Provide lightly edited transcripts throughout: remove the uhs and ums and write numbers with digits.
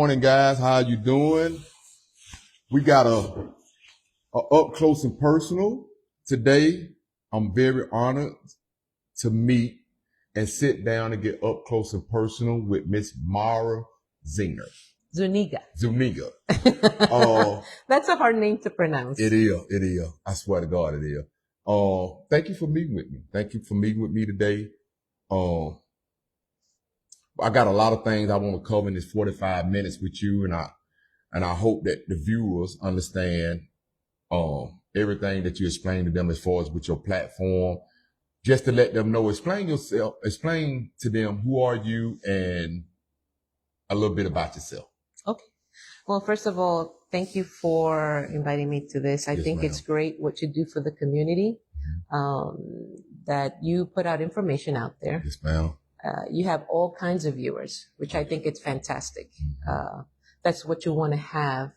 Morning, guys. How you doing? We got a up close and personal today. I'm very honored to meet and sit down and get up close and personal with Miss Mara Zinger. Zuniga. Zuniga. That's a hard name to pronounce. It is. It is. I swear to God, it is. Thank you for meeting with me. Thank you for meeting with me today. I got a lot of things I want to cover in this 45 minutes with you, and I hope that the viewers understand everything that you explain to them as far as with your platform, just to let them know. Explain yourself. Explain to them who are you and a little bit about yourself. Okay. Well, first of all, thank you for inviting me to this. I think it's great what you do for the community, that you put out information out there. Yes, ma'am. You have all kinds of viewers, which I think it's fantastic. That's what you want to have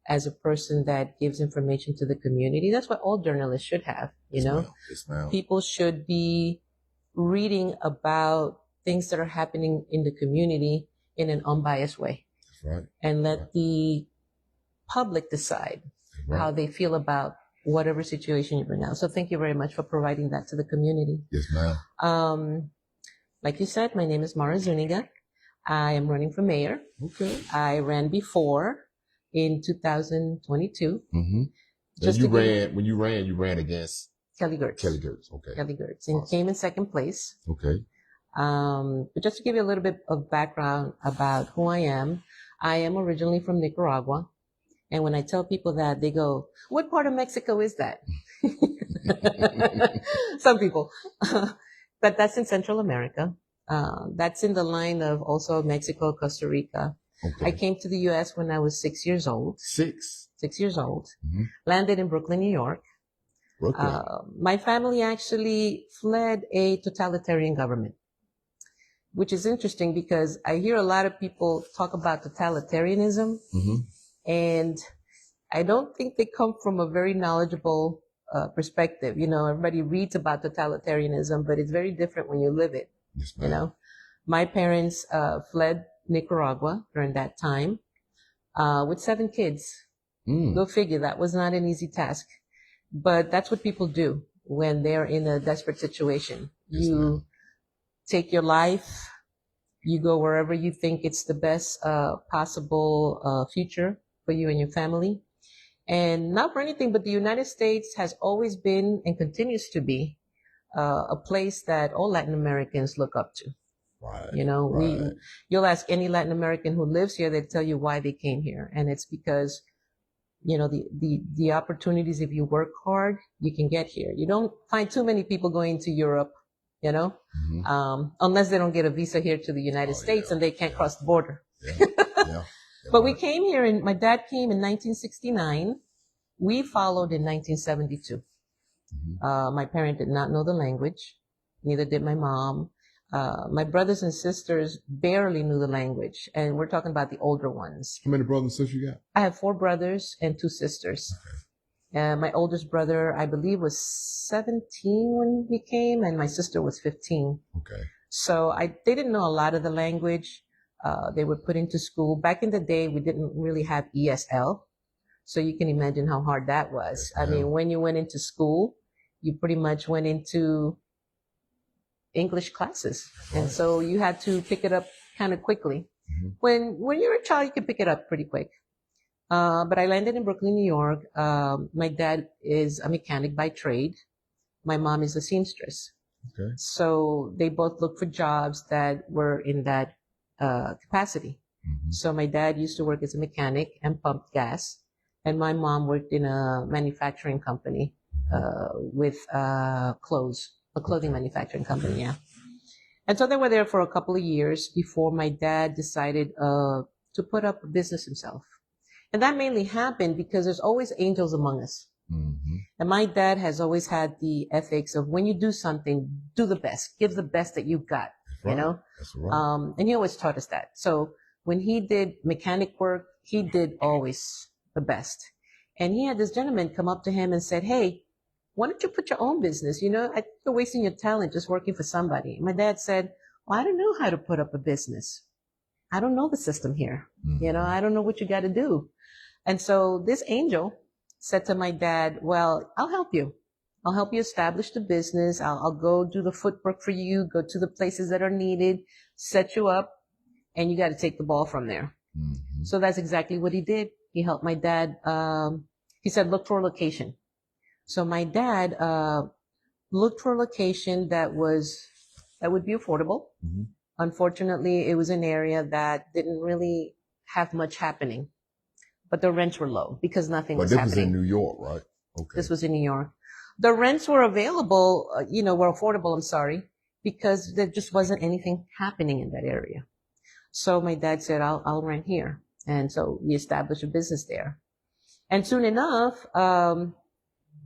as a person that gives information to the community. That's what all journalists should have, you know? Yes, ma'am. People should be reading about things that are happening in the community in an unbiased way. That's right. And let the public decide how they feel about whatever situation you're in now. So thank you very much for providing that to the community. Yes, ma'am. Like you said, my name is Mara Zuniga. I am running for mayor. Okay. I ran before in 2022. Mm-hmm. When you ran against Kelly Gertz. Kelly Gertz. Okay. Kelly Gertz. And came in second place. Okay. But just to give you a little bit of background about who I am originally from Nicaragua. And when I tell people that, they go, "What part of Mexico is that?" Some people. But that's in Central America. That's in the line of also Mexico, Costa Rica. Okay. I came to the U.S. when I was 6 years old. 6 years old. Mm-hmm. Landed in Brooklyn, New York. Brooklyn. My family actually fled a totalitarian government, which is interesting because I hear a lot of people talk about totalitarianism, and I don't think they come from a very knowledgeable perspective. You know, everybody reads about totalitarianism, but it's very different when you live it. Yes, you know, my parents fled Nicaragua during that time with 7 kids. Go figure, that was not an easy task. But that's what people do when they're in a desperate situation. Yes, you take your life, you go wherever you think it's the best possible future for you and your family. And not for anything, but the United States has always been and continues to be a place that all Latin Americans look up to. Right. You know, you'll ask any Latin American who lives here, they'll tell you why they came here. And it's because, you know, the opportunities, if you work hard, you can get here. You don't find too many people going to Europe, you know, unless they don't get a visa here to the United States and they can't cross the border. Yeah. But we came here, and my dad came in 1969. We followed in 1972. My parent did not know the language. Neither did my mom. My brothers and sisters barely knew the language. And we're talking about the older ones. How many brothers and sisters you got? I have 4 brothers and 2 sisters. Okay. My oldest brother, I believe, was 17 when we came, and my sister was 15. Okay. So they didn't know a lot of the language. They were put into school. Back in the day, we didn't really have ESL. So you can imagine how hard that was. I mean, when you went into school, you pretty much went into English classes. And so you had to pick it up kind of quickly. When you're a child, you can pick it up pretty quick. But I landed in Brooklyn, New York. My dad is a mechanic by trade. My mom is a seamstress. Okay. So they both looked for jobs that were in that capacity. So my dad used to work as a mechanic and pumped gas, and my mom worked in a manufacturing company with clothes, a clothing manufacturing company, yeah. And so they were there for a couple of years before my dad decided to put up a business himself. And that mainly happened because there's always angels among us. And my dad has always had the ethics of when you do something, do the best, give the best that you've got. Right. You know? That's right. And he always taught us that. So when he did mechanic work, he did always the best. And he had this gentleman come up to him and said, "Hey, why don't you put your own business? You know, I think you're wasting your talent just working for somebody." My dad said, "Well, I don't know how to put up a business." I don't know the system here. Mm-hmm. I don't know what you got to do. And so this angel said to my dad, well, I'll help you. I'll help you establish the business. I'll go do the footwork for you, go to the places that are needed, set you up, and you got to take the ball from there. Mm-hmm. So that's exactly what he did. He helped my dad. He said, look for a location. So my dad looked for a location that would be affordable. Mm-hmm. Unfortunately, it was an area that didn't really have much happening, but the rents were low because nothing was happening. But this was in New York, right? Okay. This was in New York. The rents were available, were affordable, I'm sorry, because there just wasn't anything happening in that area. So my dad said, I'll rent here. And so we established a business there. And soon enough,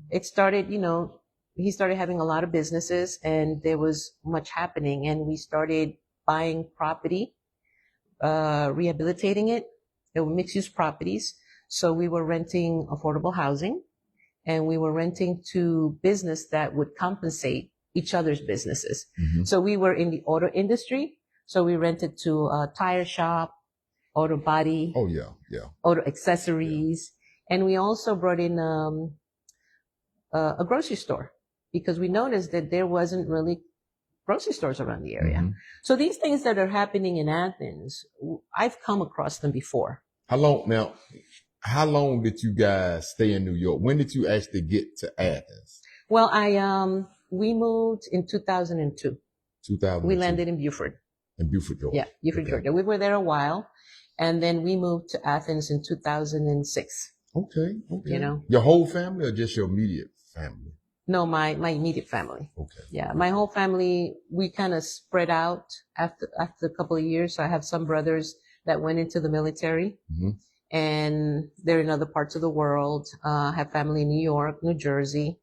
it started, he started having a lot of businesses and there was much happening. And we started buying property, rehabilitating it. There were mixed use properties. So we were renting affordable housing and we were renting to business that would compensate each other's businesses. Mm-hmm. So we were in the auto industry. So we rented to a tire shop, auto body. Oh, yeah, yeah. Auto accessories. Yeah. And we also brought in a grocery store because we noticed that there wasn't really grocery stores around the area. Mm-hmm. So these things that are happening in Athens, I've come across them before. How long did you guys stay in New York? When did you actually get to Athens? Well, we moved in 2002. 2002. We landed in Beaufort. In Beaufort, Georgia. Yeah, Beaufort, okay. Georgia. We were there a while, and then we moved to Athens in 2006. Okay. Your whole family or just your immediate family? No, my immediate family. Okay. Yeah, my whole family, we kind of spread out after a couple of years. So I have some brothers that went into the military, mm-hmm. and they're in other parts of the world. I have family in New York, New Jersey,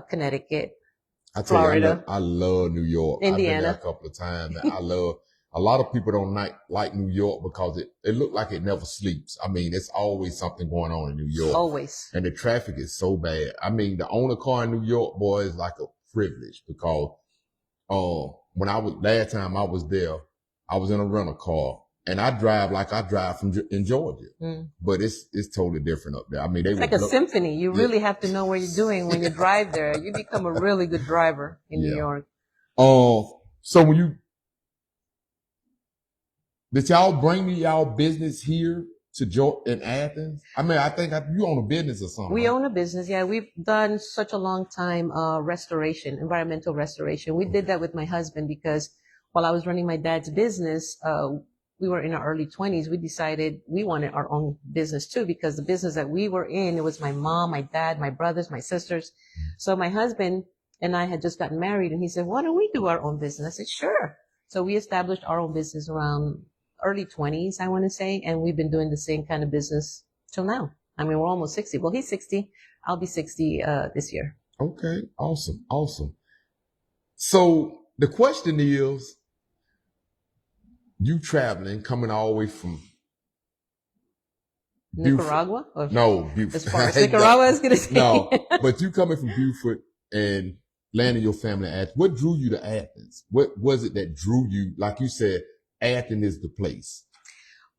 Connecticut, Florida. I love New York. Indiana. I've been there a couple of times. And a lot of people don't like New York because it look like it never sleeps. I mean, it's always something going on in New York. Always. And the traffic is so bad. I mean, to own a car in New York, boy, is like a privilege because, last time I was there, I was in a rental car and I drive like I drive in Georgia, but it's totally different up there. I mean, it's like a symphony. You really have to know what you're doing when you drive there. You become a really good driver in New York. So when did y'all bring y'all business here to in Athens? I mean, I think you own a business or something. We own a business. Yeah, we've done such a long time restoration, environmental restoration. We did that with my husband because while I was running my dad's business, we were in our early 20s. We decided we wanted our own business too because the business that we were in, it was my mom, my dad, my brothers, my sisters. So my husband and I had just gotten married and he said, why don't we do our own business? I said, sure. So we established our own business around early 20s, I want to say, and we've been doing the same kind of business till now. I mean, we're almost 60. Well, he's 60. I'll be 60 this year. Okay, awesome. So the question is, you traveling, coming all the way from Nicaragua? No, Beaufort. As far as Nicaragua is going to say. No, but you coming from Beaufort and landing your family at Athens. What drew you to Athens? What was it that drew you? Like you said, Athens is the place.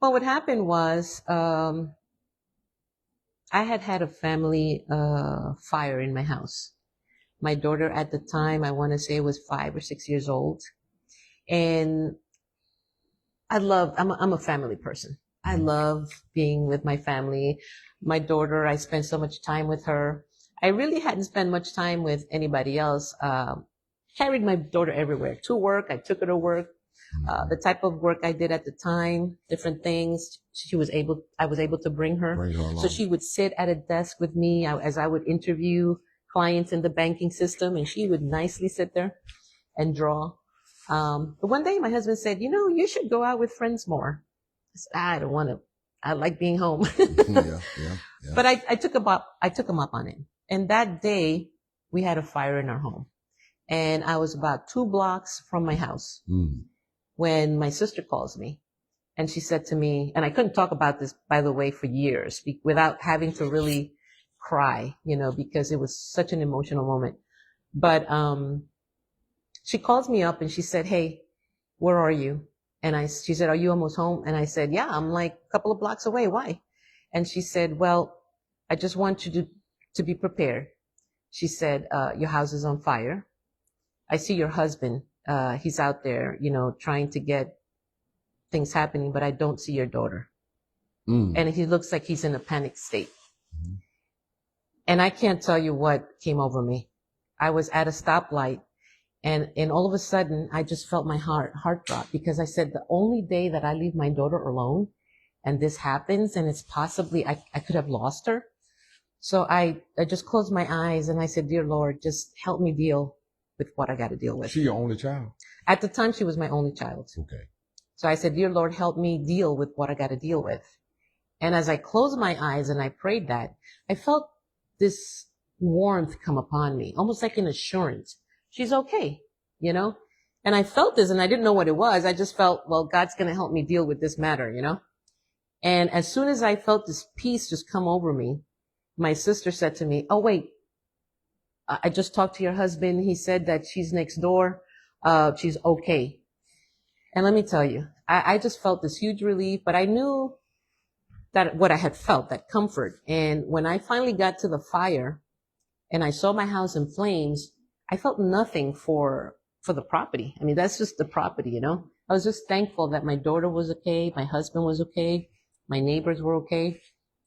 Well, what happened was I had a family fire in my house. My daughter at the time, I want to say, was 5 or 6 years old. And I'm a family person. I love being with my family. My daughter, I spent so much time with her. I really hadn't spent much time with anybody else. Carried my daughter everywhere to work. I took her to work. The type of work I did at the time, different things. I was able to bring her. So she would sit at a desk with me as I would interview clients in the banking system, and she would nicely sit there and draw. But one day my husband said, you should go out with friends more. I said, I don't want to. I like being home. Yeah. But I took him up on it. And that day we had a fire in our home, and I was about 2 blocks from my house. When my sister calls me and she said to me, and I couldn't talk about this, by the way, for years without having to really cry, because it was such an emotional moment. But she calls me up and she said, hey, where are you? And she said, are you almost home? And I said, yeah, I'm like a couple of blocks away. Why? And she said, well, I just want you to be prepared. She said, your house is on fire. I see your husband. He's out there, trying to get things happening, but I don't see your daughter. And he looks like he's in a panic state. And I can't tell you what came over me. I was at a stoplight, and all of a sudden I just felt my heart drop, because I said, the only day that I leave my daughter alone and this happens, and it's possibly I could have lost her. So I just closed my eyes and I said, dear Lord, just help me deal with what I got to deal with. She your only child? At the time, she was my only child. Okay. So I said, dear Lord, help me deal with what I got to deal with. And as I closed my eyes and I prayed that, I felt this warmth come upon me, almost like an assurance. She's okay, And I felt this, and I didn't know what it was. I just felt, well, God's going to help me deal with this matter, And as soon as I felt this peace just come over me, my sister said to me, oh, wait, I just talked to your husband. He said that she's next door. She's okay. And let me tell you, I just felt this huge relief, but I knew that what I had felt, that comfort. And when I finally got to the fire and I saw my house in flames, I felt nothing for the property. I mean, that's just the property, I was just thankful that my daughter was okay. My husband was okay. My neighbors were okay.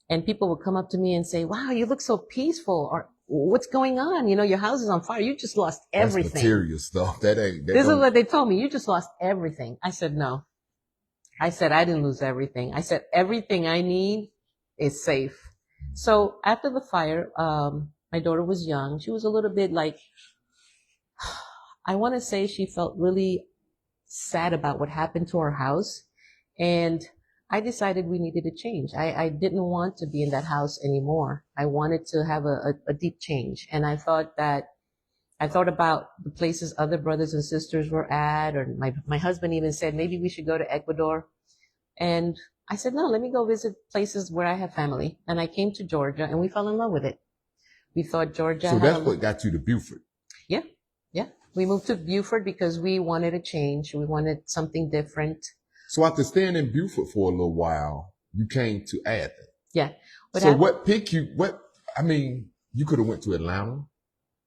And people would come up to me and say, wow, you look so peaceful. Or what's going on? Your house is on fire. You just lost everything. That's material stuff. This is what they told me. You just lost everything. I said, no. I said, I didn't lose everything. I said, everything I need is safe. So after the fire, my daughter was young. She was a little bit like, I want to say she felt really sad about what happened to our house. And I decided we needed a change. I didn't want to be in that house anymore. I wanted to have a deep change. And I thought about the places other brothers and sisters were at, or my husband even said, maybe we should go to Ecuador. And I said, no, let me go visit places where I have family. And I came to Georgia, and we fell in love with it. We thought Georgia. So that's what got you to Beaufort. Yeah. Yeah. We moved to Beaufort because we wanted a change. We wanted something different. So after staying in Beaufort for a little while, you came to Athens. Yeah. So what picked you? You could have went to Atlanta.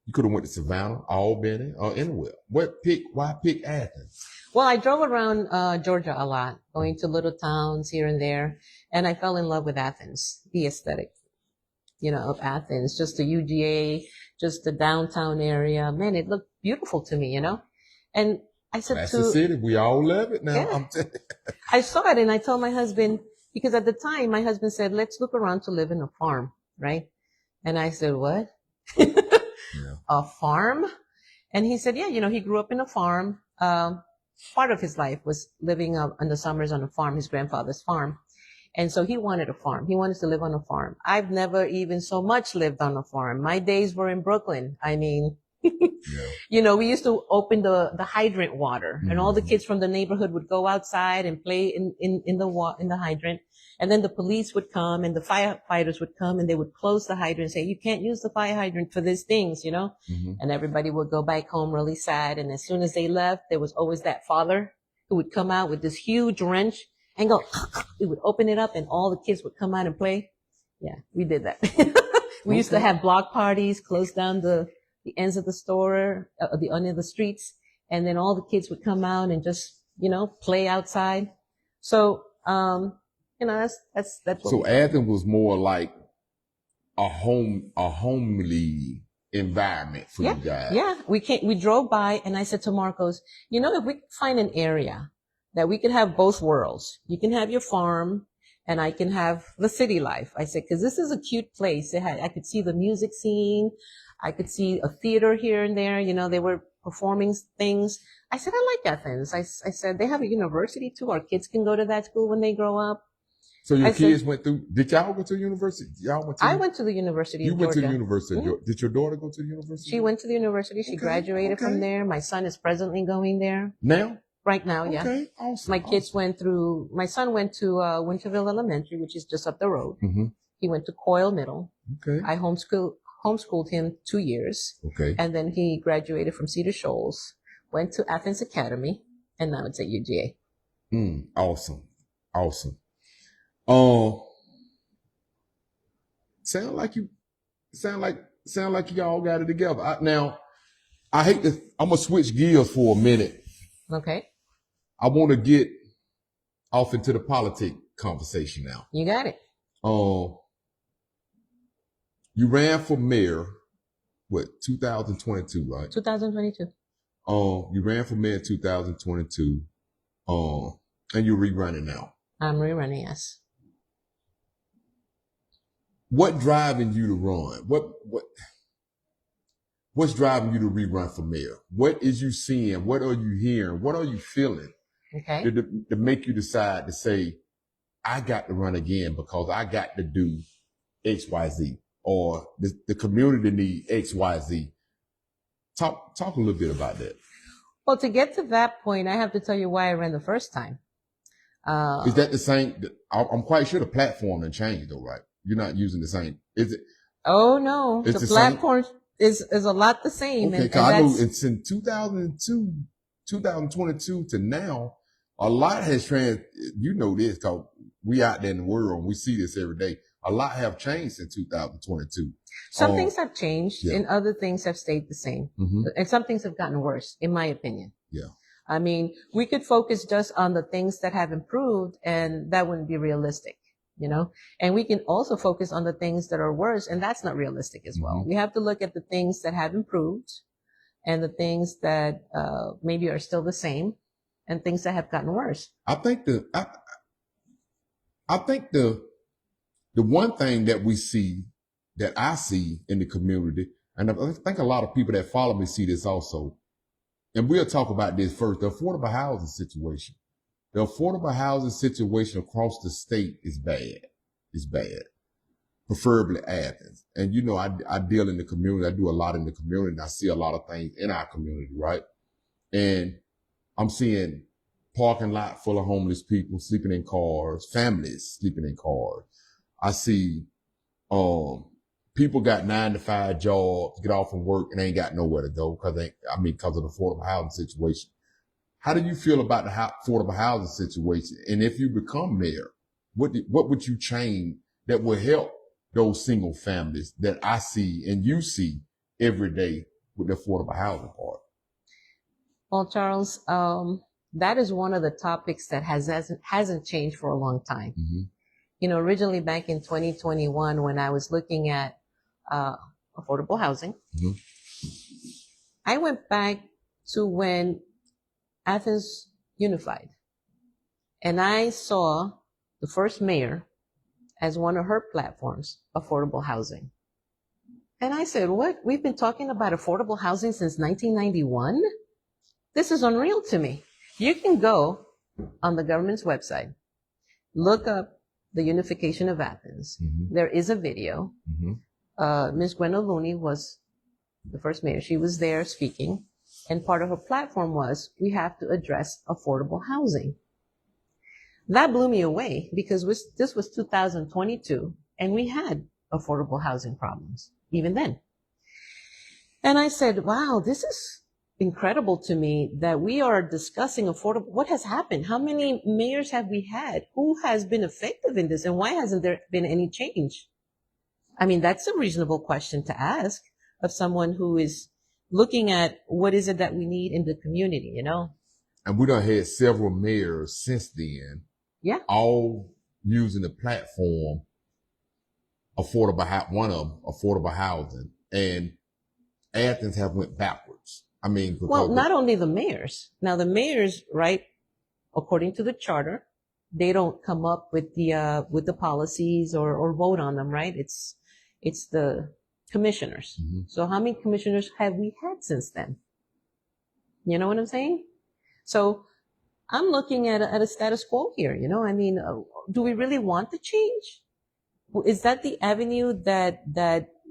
You could have went to Savannah, Albany, or anywhere. Why pick Athens? Well, I drove around Georgia a lot, going to little towns here and there. And I fell in love with Athens, the aesthetic, of Athens, just the UGA, just the downtown area. Man, it looked beautiful to me, And I said That's the city. We all love it now. Yeah. I saw it, and I told my husband, because at the time my husband said, let's look around to live in a farm, right? And I said, what? Yeah. A farm? And he said, yeah, he grew up in a farm. Part of his life was living in the summers on a farm, his grandfather's farm. And so he wanted a farm. He wanted to live on a farm. I've never even so much lived on a farm. My days were in Brooklyn. I mean, yeah. We used to open the hydrant water, and all the kids from the neighborhood would go outside and play in the hydrant. And then the police would come and the firefighters would come, and they would close the hydrant and say, you can't use the fire hydrant for these things, And everybody would go back home really sad. And as soon as they left, there was always that father who would come out with this huge wrench and go, he would open it up, and all the kids would come out and play. Yeah, we did that. We used to have block parties, close down the ends of the store, the end of the streets. And then all the kids would come out and just, play outside. So, that's what. So Athens was more like a homely environment for you guys. Yeah. We drove by, and I said to Marcos, if we could find an area that we could have both worlds, you can have your farm and I can have the city life. I said, cause this is a cute place. I could see the music scene. I could see a theater here and there. They were performing things. I said, I like Athens. I said, they have a university too. Our kids can go to that school when they grow up. So your kids went through, did y'all go to university? I went to the University of Georgia. You went to the University. Mm-hmm. Did your daughter go to the university? She went to the university. She graduated from there. My son is presently going there. Now? Right now, yeah. Okay, awesome. My son went to Winterville Elementary, which is just up the road. Mm-hmm. He went to Coyle Middle. Okay. I homeschooled him 2 years. Okay. And then he graduated from Cedar Shoals, went to Athens Academy, and now it's at UGA. Awesome. Awesome. Um, sound like you sound like you all got it together. Now, I hate to. I'm gonna switch gears for a minute. Okay. I want to get off into the politic conversation now. You got it. You ran for mayor, 2022, right? 2022. You ran for mayor in 2022. And you're rerunning now. I'm rerunning, yes. What driving you to run? What's driving you to rerun for mayor? What is you seeing? What are you hearing? What are you feeling? Okay. To make you decide to say, I got to run again because I got to do X, Y, Z, or the community need X, Y, Z. Talk a little bit about that. Well, to get to that point, I have to tell you why I ran the first time. Is that the same? I'm quite sure the platform has changed though, right? You're not using the same. Is it? Oh no, the platform is a lot the same. Okay, because I know it's in 2002, 2022 to now, a lot has you know this because we out there in the world and we see this every day. A lot have changed since 2022. Some things have changed and other things have stayed the same. Mm-hmm. And some things have gotten worse, in my opinion. Yeah. I mean, we could focus just on the things that have improved and that wouldn't be realistic, you know? And we can also focus on the things that are worse and that's not realistic as well. Mm-hmm. We have to look at the things that have improved and the things that maybe are still the same and things that have gotten worse. I think the one thing that we see, that I see in the community, and I think a lot of people that follow me see this also, and we'll talk about this first, the affordable housing situation. The affordable housing situation across the state is bad. It's bad. Preferably Athens. And you know, I deal in the community. I do a lot in the community and I see a lot of things in our community, right? And I'm seeing parking lot full of homeless people sleeping in cars, families sleeping in cars. I see, people got 9-to-5 jobs, get off from work and ain't got nowhere to go because of the affordable housing situation. How do you feel about the affordable housing situation? And if you become mayor, what would you change that will help those single families that I see and you see every day with the affordable housing part? Well, Charles, that is one of the topics that hasn't changed for a long time. Mm-hmm. You know, originally back in 2021, when I was looking at affordable housing, mm-hmm. I went back to when Athens unified. And I saw the first mayor as one of her platforms, affordable housing. And I said, what? We've been talking about affordable housing since 1991? This is unreal to me. You can go on the government's website, look up the unification of Athens. Mm-hmm. There is a video. Mm-hmm. Ms. Gwenda Looney was the first mayor. She was there speaking. And part of her platform was, we have to address affordable housing. That blew me away because this was 2022 and we had affordable housing problems even then. And I said, wow, this is incredible to me that we are discussing affordable. What has happened? How many mayors have we had? Who has been effective in this? And why hasn't there been any change? I mean, that's a reasonable question to ask of someone who is looking at what is it that we need in the community, you know? And we done had several mayors since then. Yeah. All using the platform one of them, affordable housing. And Athens have went backwards. I mean, well, not only the mayors. Now the mayors, right, according to the charter, they don't come up with the policies or vote on them, right? It's the commissioners. Mm-hmm. So how many commissioners have we had since then? You know what I'm saying? So I'm looking at a status quo here, you know? I mean, do we really want to change? Is that the avenue that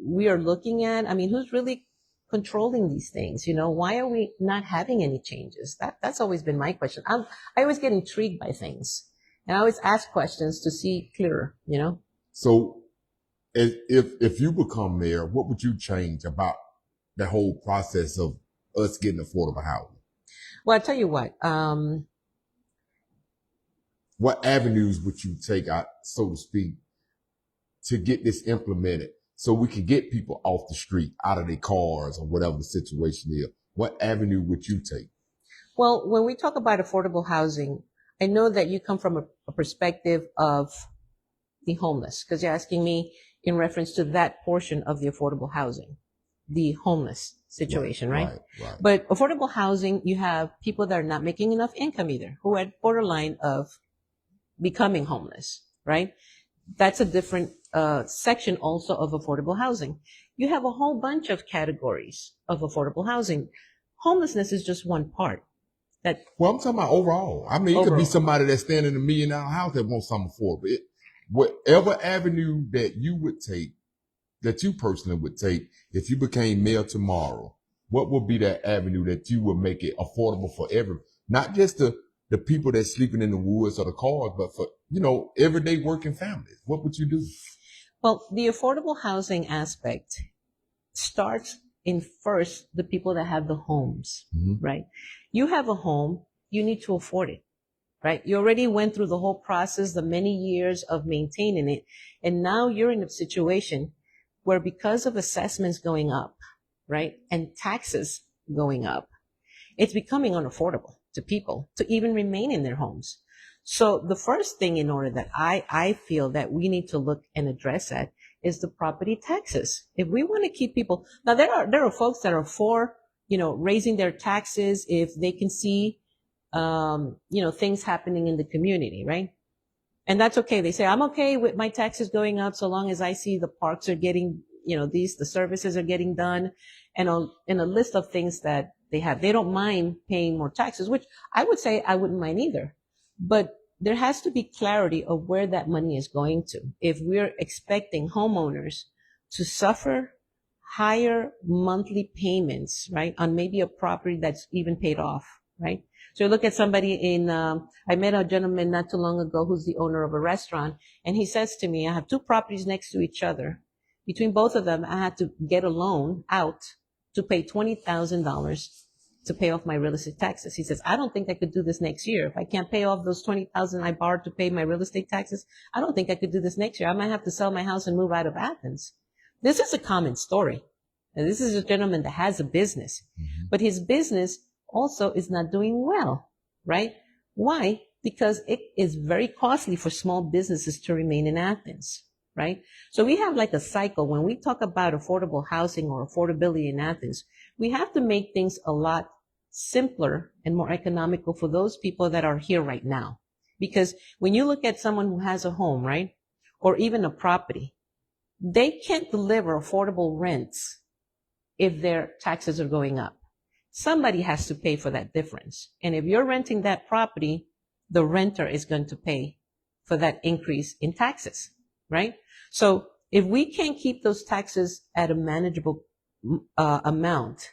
we are looking at? I mean, who's really controlling these things? You know, why are we not having any changes? That's always been my question. I always get intrigued by things and I always ask questions to see clearer, you know? So if you become mayor, what would you change about the whole process of us getting affordable housing? Well, I'll tell you what, what avenues would you take out, so to speak, to get this implemented so we can get people off the street, out of their cars or whatever the situation is? What avenue would you take? Well, when we talk about affordable housing, I know that you come from a perspective of the homeless, because you're asking me in reference to that portion of the affordable housing, the homeless situation, right? Right. But affordable housing, you have people that are not making enough income either, who are at borderline of becoming homeless, right? That's a different section also of affordable housing. You have a whole bunch of categories of affordable housing. Homelessness is just one part. That Well, I'm talking about overall. I mean, it could be overall. somebody that's staying in $1 million house that wants something affordable. Whatever avenue that you would take, that you personally would take, if you became mayor tomorrow, what would be that avenue that you would make it affordable for not just the people that's sleeping in the woods or the cars, but for, everyday working families? What would you do? Well, the affordable housing aspect starts in first the people that have the homes, right? You have a home, you need to afford it, right? You already went through the whole process, the many years of maintaining it. And now you're in a situation where, because of assessments going up, right, and taxes going up, it's becoming unaffordable to people to even remain in their homes. So the first thing, in order that I feel that we need to look and address that, is the property taxes. If we want to keep people, now there are folks that are for, raising their taxes if they can see, things happening in the community, right? And that's okay. They say, I'm okay with my taxes going up so long as I see the parks are getting, the services are getting done, and a list of things that they have. They don't mind paying more taxes, which I would say I wouldn't mind either. But there has to be clarity of where that money is going to. If we're expecting homeowners to suffer higher monthly payments, right, on maybe a property that's even paid off, right? So you look at somebody I met a gentleman not too long ago who's the owner of a restaurant, and he says to me, I have two properties next to each other. Between both of them, I had to get a loan out to pay $20,000 to pay off my real estate taxes. He says, I don't think I could do this next year. If I can't pay off those $20,000 I borrowed to pay my real estate taxes, I don't think I could do this next year. I might have to sell my house and move out of Athens. This is a common story. And this is a gentleman that has a business, but his business also is not doing well, right? Why? Because it is very costly for small businesses to remain in Athens, right? So we have like a cycle. When we talk about affordable housing or affordability in Athens, we have to make things a lot simpler and more economical for those people that are here right now. Because when you look at someone who has a home, right, or even a property, they can't deliver affordable rents if their taxes are going up. Somebody has to pay for that difference. And if you're renting that property, the renter is going to pay for that increase in taxes, right? So if we can't keep those taxes at a manageable amount,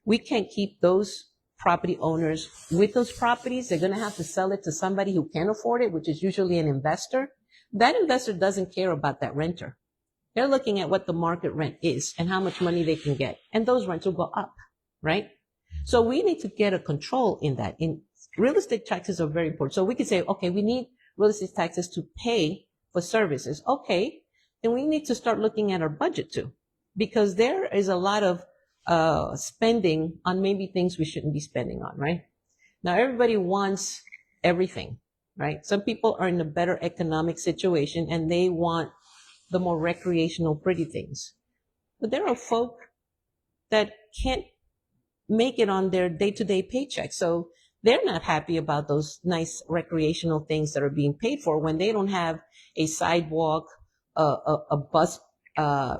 we can't keep those property owners with those properties. They're going to have to sell it to somebody who can afford it, which is usually an investor. That investor doesn't care about that renter. They're looking at what the market rent is and how much money they can get. And those rents will go up, right? So we need to get a control in that. In real estate taxes are very important. So we could say, okay, we need real estate taxes to pay for services. Okay, then we need to start looking at our budget too, because there is a lot of spending on maybe things we shouldn't be spending on, right? Now everybody wants everything, right? Some people are in a better economic situation and they want the more recreational, pretty things. But there are folk that can't make it on their day-to-day paycheck. So they're not happy about those nice recreational things that are being paid for when they don't have a sidewalk, a bus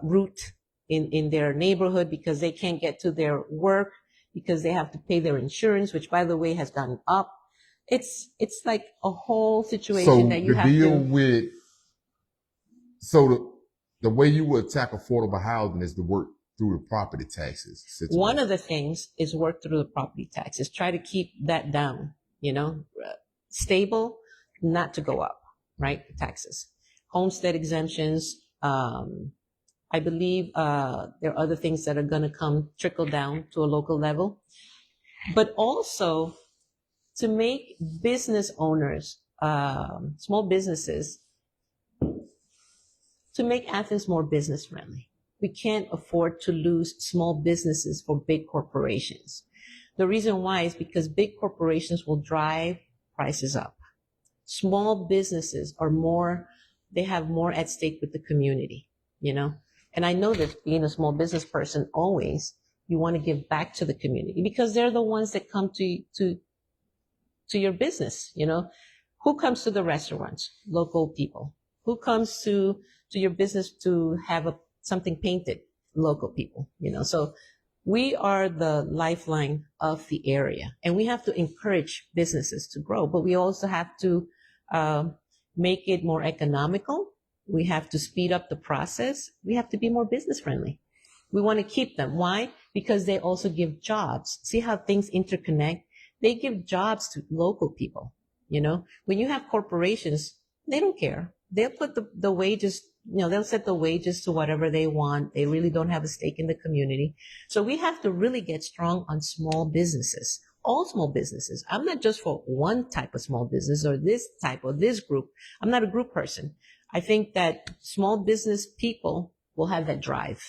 route in their neighborhood, because they can't get to their work, because they have to pay their insurance, which, by the way, has gone up. It's like a whole situation that you have to... So the way you would attack affordable housing is to work through the property taxes situation. One of the things is work through the property taxes. Try to keep that down, stable, not to go up, right? Taxes. Homestead exemptions. I believe there are other things that are going to trickle down to a local level. But also to make business owners small businesses to make Athens more business friendly. We can't afford to lose small businesses for big corporations. The reason why is because big corporations will drive prices up. Small businesses are more, they have more at stake with the community, you know? And I know that being a small business person, always, you want to give back to the community because they're the ones that come to your business, you know? Who comes to the restaurants? Local people. Who comes to your business to have something painted? Local people, you know? So we are the lifeline of the area, and we have to encourage businesses to grow, but we also have to make it more economical. We have to speed up the process. We have to be more business friendly. We want to keep them. Why? Because they also give jobs. See how things interconnect? They give jobs to local people. You know, when you have corporations, they don't care. They'll put the wages, you know, they'll set the wages to whatever they want. They really don't have a stake in the community. So we have to really get strong on small businesses, all small businesses. I'm not just for one type of small business or this type or this group. I'm not a group person. I think that small business people will have that drive,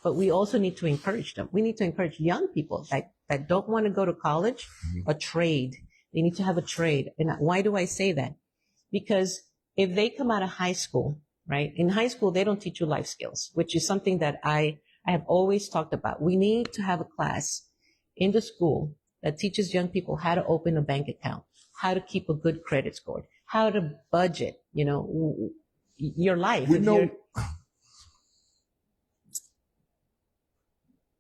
but we also need to encourage them. We need to encourage young people that don't want to go to college, a trade. They need to have a trade. And why do I say that? Because if they come out of high school, right? In high school, they don't teach you life skills, which is something that I have always talked about. We need to have a class in the school that teaches young people how to open a bank account, how to keep a good credit score, how to budget, you know, your life. We know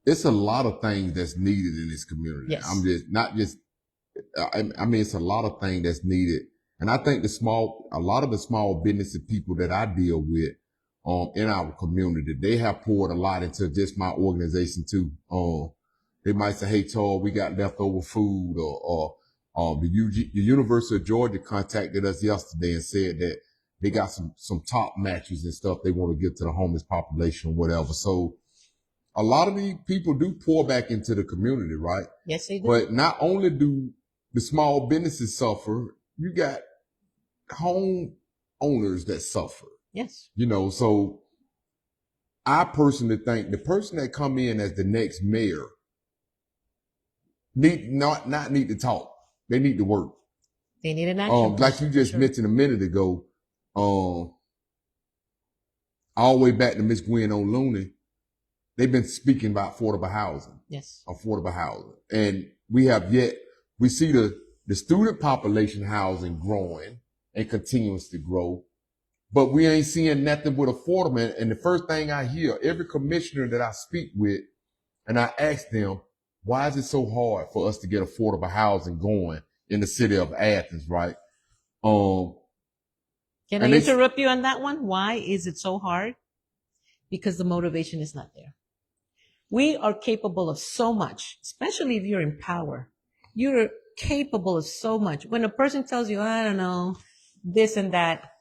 it's a lot of things that's needed in this community. Yes. I'm just not just, I mean, it's a lot of things that's needed. And I think a lot of the small business people that I deal with, in our community, they have poured a lot into just my organization too. They might say, "Hey, Charles, we got leftover food," or the University of Georgia contacted us yesterday and said that they got some top matches and stuff they want to give to the homeless population or whatever. So a lot of these people do pour back into the community, right? Yes, they do. But not only do the small businesses suffer, you got home owners that suffer. Yes. You know, so I personally think the person that come in as the next mayor need to talk. They need to work. They need an action. Like you just mentioned a minute ago, all the way back to Miss Gwen O'Looney, they've been speaking about affordable housing. Yes. Affordable housing. And we see the student population housing growing and continues to grow, but we ain't seeing nothing with affordable. And the first thing I hear, every commissioner that I speak with, and I ask them, why is it so hard for us to get affordable housing going in the city of Athens, right? Can I interrupt you on that one? Why is it so hard? Because the motivation is not there. We are capable of so much, especially if you're in power. You're capable of so much. When a person tells you, I don't know, this and that,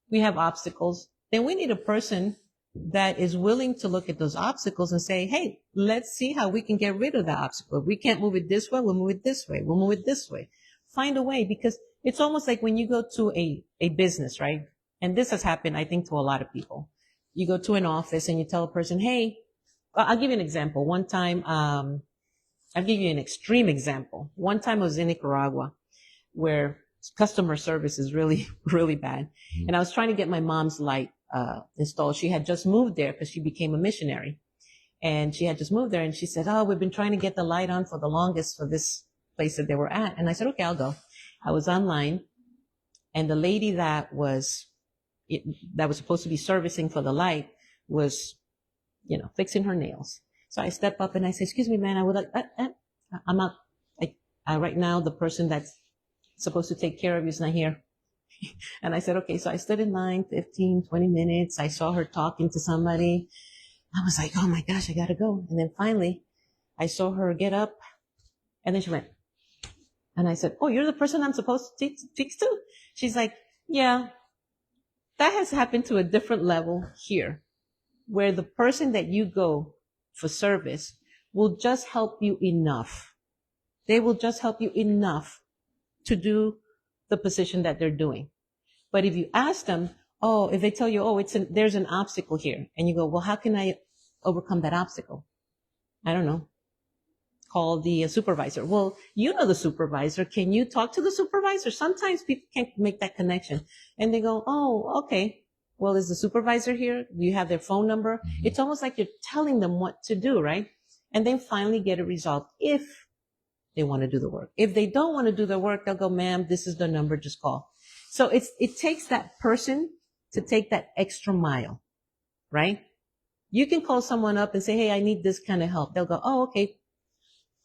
we have obstacles, then we need a person that is willing to look at those obstacles and say, hey, let's see how we can get rid of the obstacle. If we can't move it this way, we'll move it this way. We'll move it this way. Find a way, because it's almost like when you go to a business, right? And this has happened, I think, to a lot of people. You go to an office and you tell a person, hey, I'll give you an example. One time, I'll give you an extreme example. One time I was in Nicaragua where customer service is really, really bad. Mm-hmm. And I was trying to get my mom's light installed. She had just moved there because she became a missionary. And she had just moved there, and she said, oh, we've been trying to get the light on for the longest for this place that they were at. And I said, okay, I'll go. I was online, and the lady that was supposed to be servicing for the light was, fixing her nails. So I step up and I say, excuse me, man, I would like, I'm out. Right now, the person that's supposed to take care of you is not here. And I said, okay. So I stood in line 15, 20 minutes. I saw her talking to somebody. I was like, oh my gosh, I gotta go. And then finally I saw her get up, and then she went, and I said, oh, you're the person I'm supposed to speak to? She's like, yeah, that has happened to a different level here, where the person that you go for service will just help you enough. They will just help you enough to do the position that they're doing. But if you ask them, if they tell you, there's an obstacle here, and you go, well, how can I overcome that obstacle? I don't know. Call the supervisor. Well, you know the supervisor. Can you talk to the supervisor? Sometimes people can't make that connection, and they go, oh, okay. Well, is the supervisor here? Do you have their phone number? Mm-hmm. It's almost like you're telling them what to do, right? And then finally get a result if they want to do the work. If they don't want to do the work, they'll go, ma'am, this is the number, just call. So it takes that person to take that extra mile, right? You can call someone up and say, hey, I need this kind of help. They'll go, oh, okay.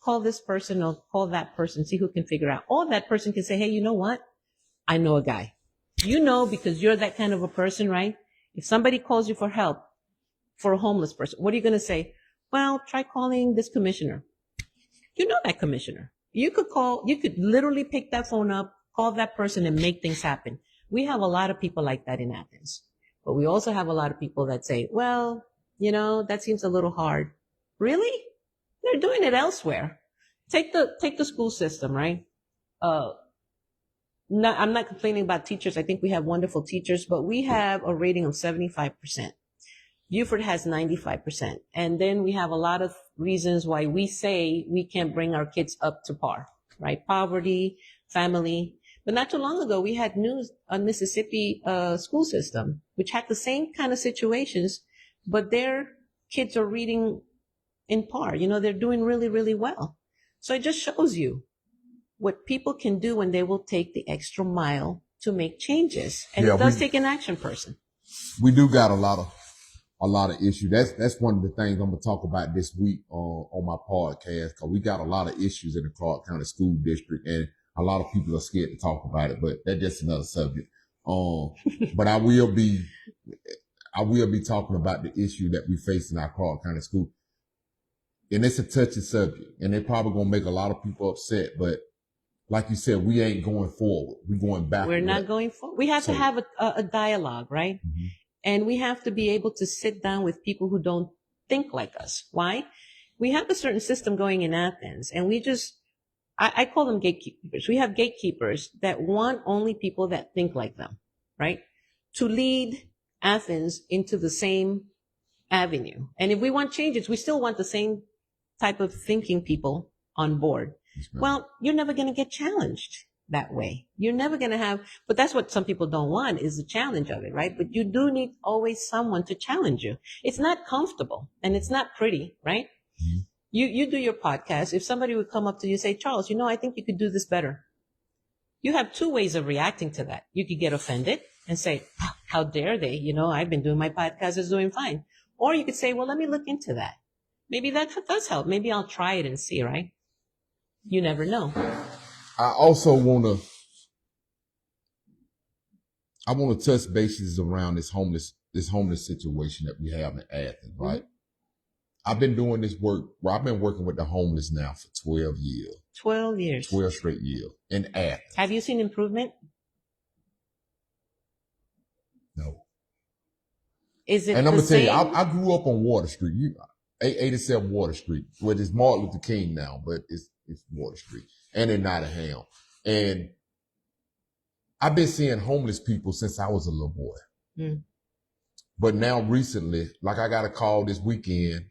Call this person or call that person, see who can figure out. Or that person can say, hey, you know what? I know a guy. You know, because you're that kind of a person, right? If somebody calls you for help for a homeless person, what are you going to say? Well, try calling this commissioner. You know that commissioner. You could literally pick that phone up, call that person and make things happen. We have a lot of people like that in Athens. But we also have a lot of people that say, well, that seems a little hard. Really? They're doing it elsewhere. Take the school system, right? I'm not complaining about teachers. I think we have wonderful teachers, but we have a rating of 75%. Buford has 95%. And then we have a lot of reasons why we say we can't bring our kids up to par, right? Poverty, family. But not too long ago, we had news on Mississippi school system, which had the same kind of situations, but their kids are reading in par. They're doing really, really well. So it just shows you what people can do when they will take the extra mile to make changes. And it does take an action person. We do got a lot of issues. That's one of the things I'm gonna talk about this week on my podcast, because we got a lot of issues in the Clarke County School District, and a lot of people are scared to talk about it, but that's just another subject. But I will be talking about the issue that we face in our Clarke County School. And it's a touchy subject, and they're probably gonna make a lot of people upset, but like you said, we ain't going forward. We're going back. We're not going forward. We have to have a dialogue, right? Mm-hmm. And we have to be able to sit down with people who don't think like us. Why? We have a certain system going in Athens, and I call them gatekeepers. We have gatekeepers that want only people that think like them, right? To lead Athens into the same avenue. And if we want changes, we still want the same type of thinking people on board. Well, you're never going to get challenged that way. You're never going to have, but that's what some people don't want, is the challenge of it, right? But you do need always someone to challenge you. It's not comfortable and it's not pretty, right? Mm-hmm. You do your podcast. If somebody would come up to you and say, Charles, I think you could do this better. You have two ways of reacting to that. You could get offended and say, how dare they? I've been doing my podcast, it's doing fine. Or you could say, well, let me look into that. Maybe that does help. Maybe I'll try it and see, right? You never know. I also want to touch bases around this homeless situation that we have in Athens, right? Mm-hmm. I've been doing this work. Well, I've been working with the homeless now for 12 years. 12 years. 12 straight years in Athens. Have you seen improvement? No. Is it? And I'm gonna tell you, I grew up on Water Street, 87 Water Street, where it's Martin Luther King now, but it's Water Street, and in Nottingham. And I've been seeing homeless people since I was a little boy. Mm. But now recently, like I got a call this weekend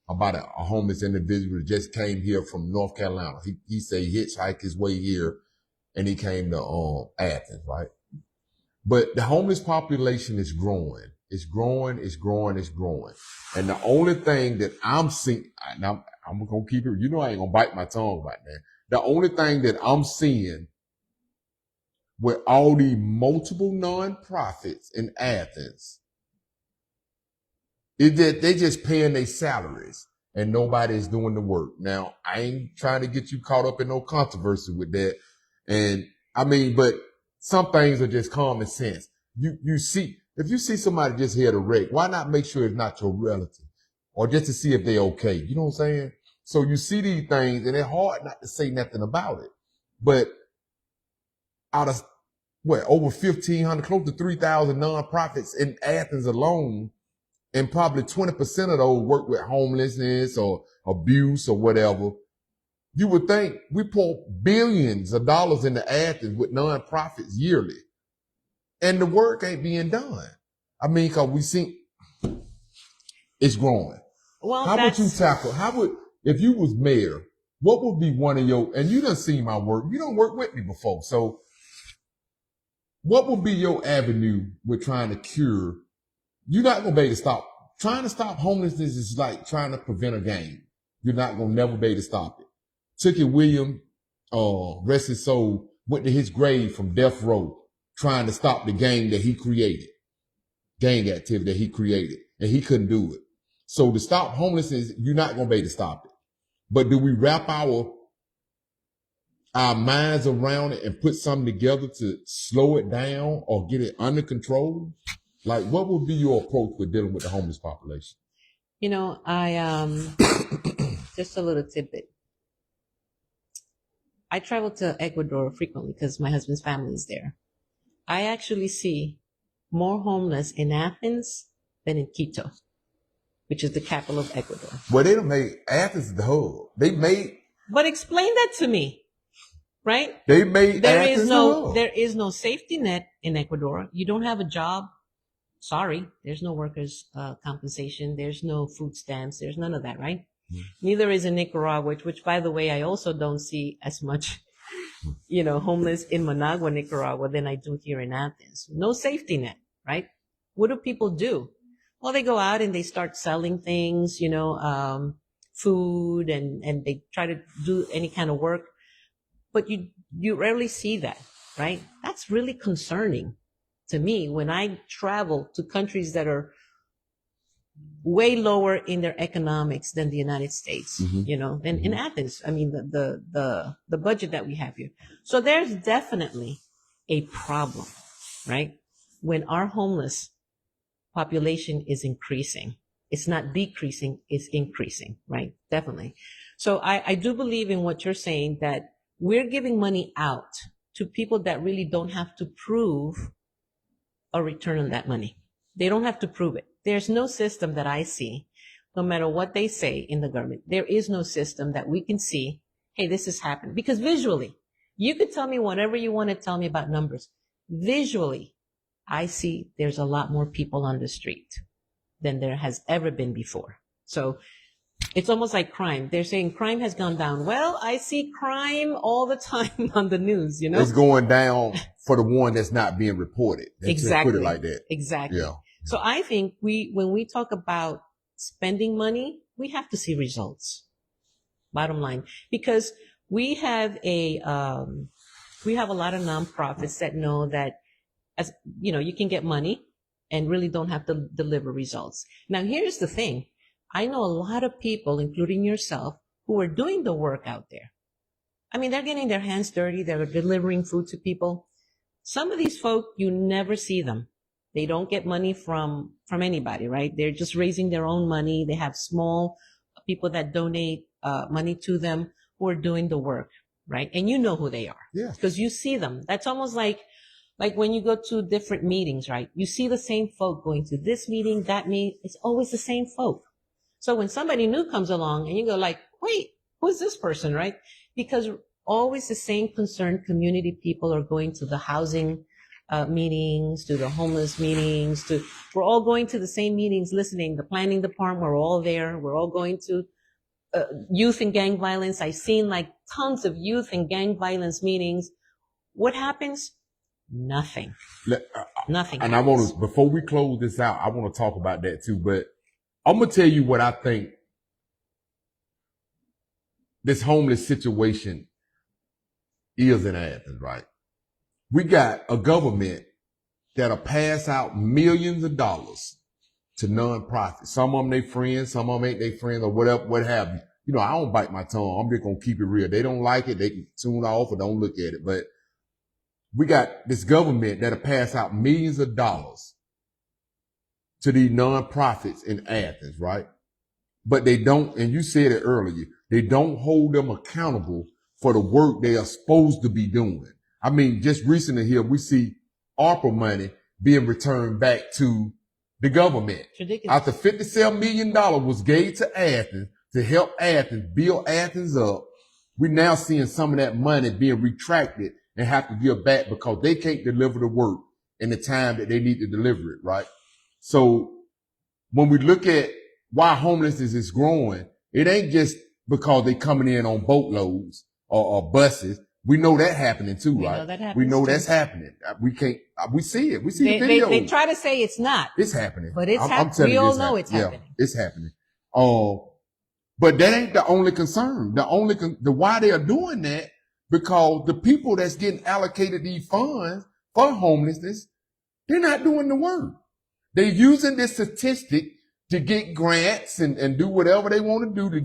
about a homeless individual that just came here from North Carolina. He said he hitchhiked his way here and he came to Athens, right? But the homeless population is growing. It's growing. And the only thing that I'm seeing, now I'm going to keep it, I ain't going to bite my tongue right now. The only thing that I'm seeing with all the multiple nonprofits in Athens is that they just paying their salaries and nobody's doing the work. Now, I ain't trying to get you caught up in no controversy with that. And but some things are just common sense. You see, if you see somebody just here to wreck, why not make sure it's not your relative or just to see if they're okay? You know what I'm saying? So you see these things and it's hard not to say nothing about it. But out of over 1,500, close to 3,000 nonprofits in Athens alone, and probably 20% of those work with homelessness or abuse or whatever. You would think we pour billions of dollars into Athens with nonprofits yearly, and the work ain't being done. I mean, cause we see it's growing. Well, How would you tackle? If you was mayor, what would be one of your? And you done seen my work. You don't work with me before, so what would be your avenue with trying to cure? You're not gonna be able to stop. Trying to stop homelessness is like trying to prevent a game. You're not gonna never be able to stop it. Tookie Williams, rest his soul, went to his grave from death row trying to stop the gang that he created, gang activity that he created, and he couldn't do it. So to stop homelessness, you're not gonna be able to stop it. But do we wrap our minds around it and put something together to slow it down or get it under control? Like, what would be your approach with dealing with the homeless population? You know, just a little tidbit. I travel to Ecuador frequently because my husband's family is there. I actually see more homeless in Athens than in Quito, which is the capital of Ecuador. Well, they don't make Athens the hub. But explain that to me, right? They made Athens the hub. There is no safety net in Ecuador. You don't have a job. Sorry, there's no workers' compensation. There's no food stamps. There's none of that, right? Neither is in Nicaragua, which, by the way, I also don't see as much, homeless in Managua, Nicaragua, than I do here in Athens. No safety net, right? What do people do? Well, they go out and they start selling things, food, and they try to do any kind of work. But you rarely see that, right? That's really concerning to me when I travel to countries that are way lower in their economics than the United States, than in Athens. I mean, the budget that we have here. So there's definitely a problem, right? When our homeless population is increasing, it's not decreasing, it's increasing, right? Definitely. So I do believe in what you're saying, that we're giving money out to people that really don't have to prove a return on that money. They don't have to prove it. There's no system that I see, no matter what they say in the government, there is no system that we can see, hey, this has happened. Because visually, you could tell me whatever you want to tell me about numbers. Visually, I see there's a lot more people on the street than there has ever been before. So it's almost like crime. They're saying crime has gone down. Well, I see crime all the time on the news, It's going down for the one that's not being reported. Exactly. Put it like that. Exactly. Yeah. So I think when we talk about spending money, we have to see results. Bottom line, because we have a lot of nonprofits that know that, as you can get money and really don't have to deliver results. Now, here's the thing. I know a lot of people, including yourself, who are doing the work out there. I mean, they're getting their hands dirty. They're delivering food to people. Some of these folk, you never see them. They don't get money from anybody, right? They're just raising their own money. They have small people that donate money to them who are doing the work, right? And you know who they are. Yeah. Because you see them. That's almost like when you go to different meetings, right? You see the same folk going to this meeting, that meeting. It's always the same folk. So when somebody new comes along and you go like, wait, who's this person, right? Because always the same concerned community people are going to the housing meetings, to the homeless meetings, we're all going to the same meetings, listening. The planning department, we're all there. We're all going to youth and gang violence. I've seen like tons of youth and gang violence meetings. What happens? Nothing. Nothing. And happens. Before we close this out, I want to talk about that too, but I'm going to tell you what I think this homeless situation is in Athens, right? We got a government that'll pass out millions of dollars to nonprofits. Some of them they friends, some of them ain't they friends, or whatever, what have you. I don't bite my tongue. I'm just going to keep it real. They don't like it, they can tune off or don't look at it. But we got this government that'll pass out millions of dollars to these nonprofits in Athens, right? But they don't, and you said it earlier, they don't hold them accountable for the work they are supposed to be doing. I mean, just recently here, we see ARPA money being returned back to the government. It's ridiculous. After $57 million was gave to Athens to help Athens build Athens up, we're now seeing some of that money being retracted and have to give back because they can't deliver the work in the time that they need to deliver it, right? So when we look at why homelessness is growing, it ain't just because they coming in on boatloads or buses. We know that happening too, right? We know that's happening. We see it. We see the videos. They try to say it's not. It's happening. But it's happening. We all know it's happening. Yeah, it's happening. But that ain't the only concern. The why they are doing that, because the people that's getting allocated these funds for homelessness, they're not doing the work. They're using this statistic to get grants and do whatever they want to do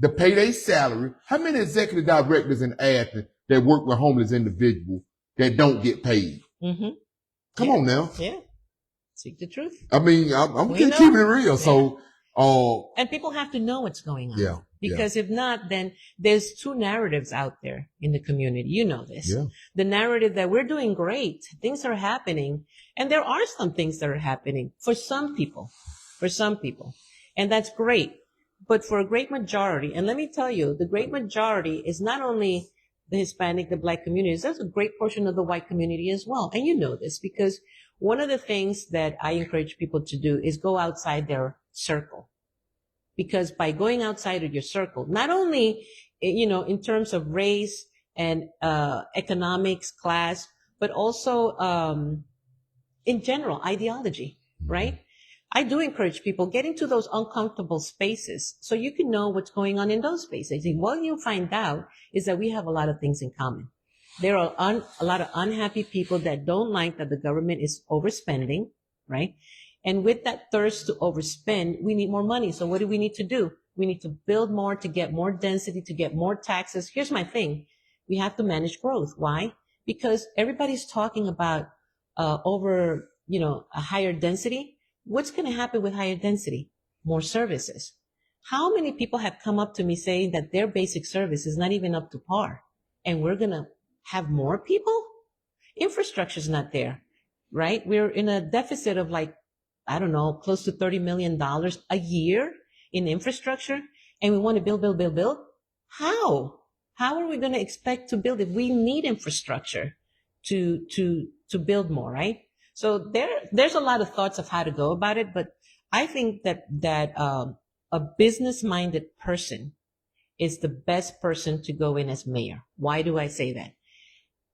to pay their salary. How many executive directors in Athens that work with homeless individuals that don't get paid? Mm-hmm. Come on now. Yeah. Speak the truth. I mean, I'm just keeping it real. Yeah. So, and people have to know what's going on. Yeah. Because if not, then there's two narratives out there in the community. You know this. Yeah. The narrative that we're doing great, things are happening, and there are some things that are happening for some people, and that's great. But for a great majority, and let me tell you, the great majority is not only the Hispanic, the Black communities, there's a great portion of the white community as well. And you know this because one of the things that I encourage people to do is go outside their circle. Because by going outside of your circle, not only, in terms of race and economics, class, but also in general, ideology, right? I do encourage people get into those uncomfortable spaces so you can know what's going on in those spaces. And what you'll find out is that we have a lot of things in common. There are a lot of unhappy people that don't like that the government is overspending, right? And with that thirst to overspend, we need more money. So what do we need to do? We need to build more to get more density, to get more taxes. Here's my thing. We have to manage growth. Why? Because everybody's talking about a higher density. What's going to happen with higher density? More services. How many people have come up to me saying that their basic service is not even up to par? And we're going to have more people? Infrastructure's not there, right? We're in a deficit of close to $30 million a year in infrastructure. And we want to build. How? How are we going to expect to build if we need infrastructure to build more, right? So there's a lot of thoughts of how to go about it, but I think that a business-minded person is the best person to go in as mayor. Why do I say that?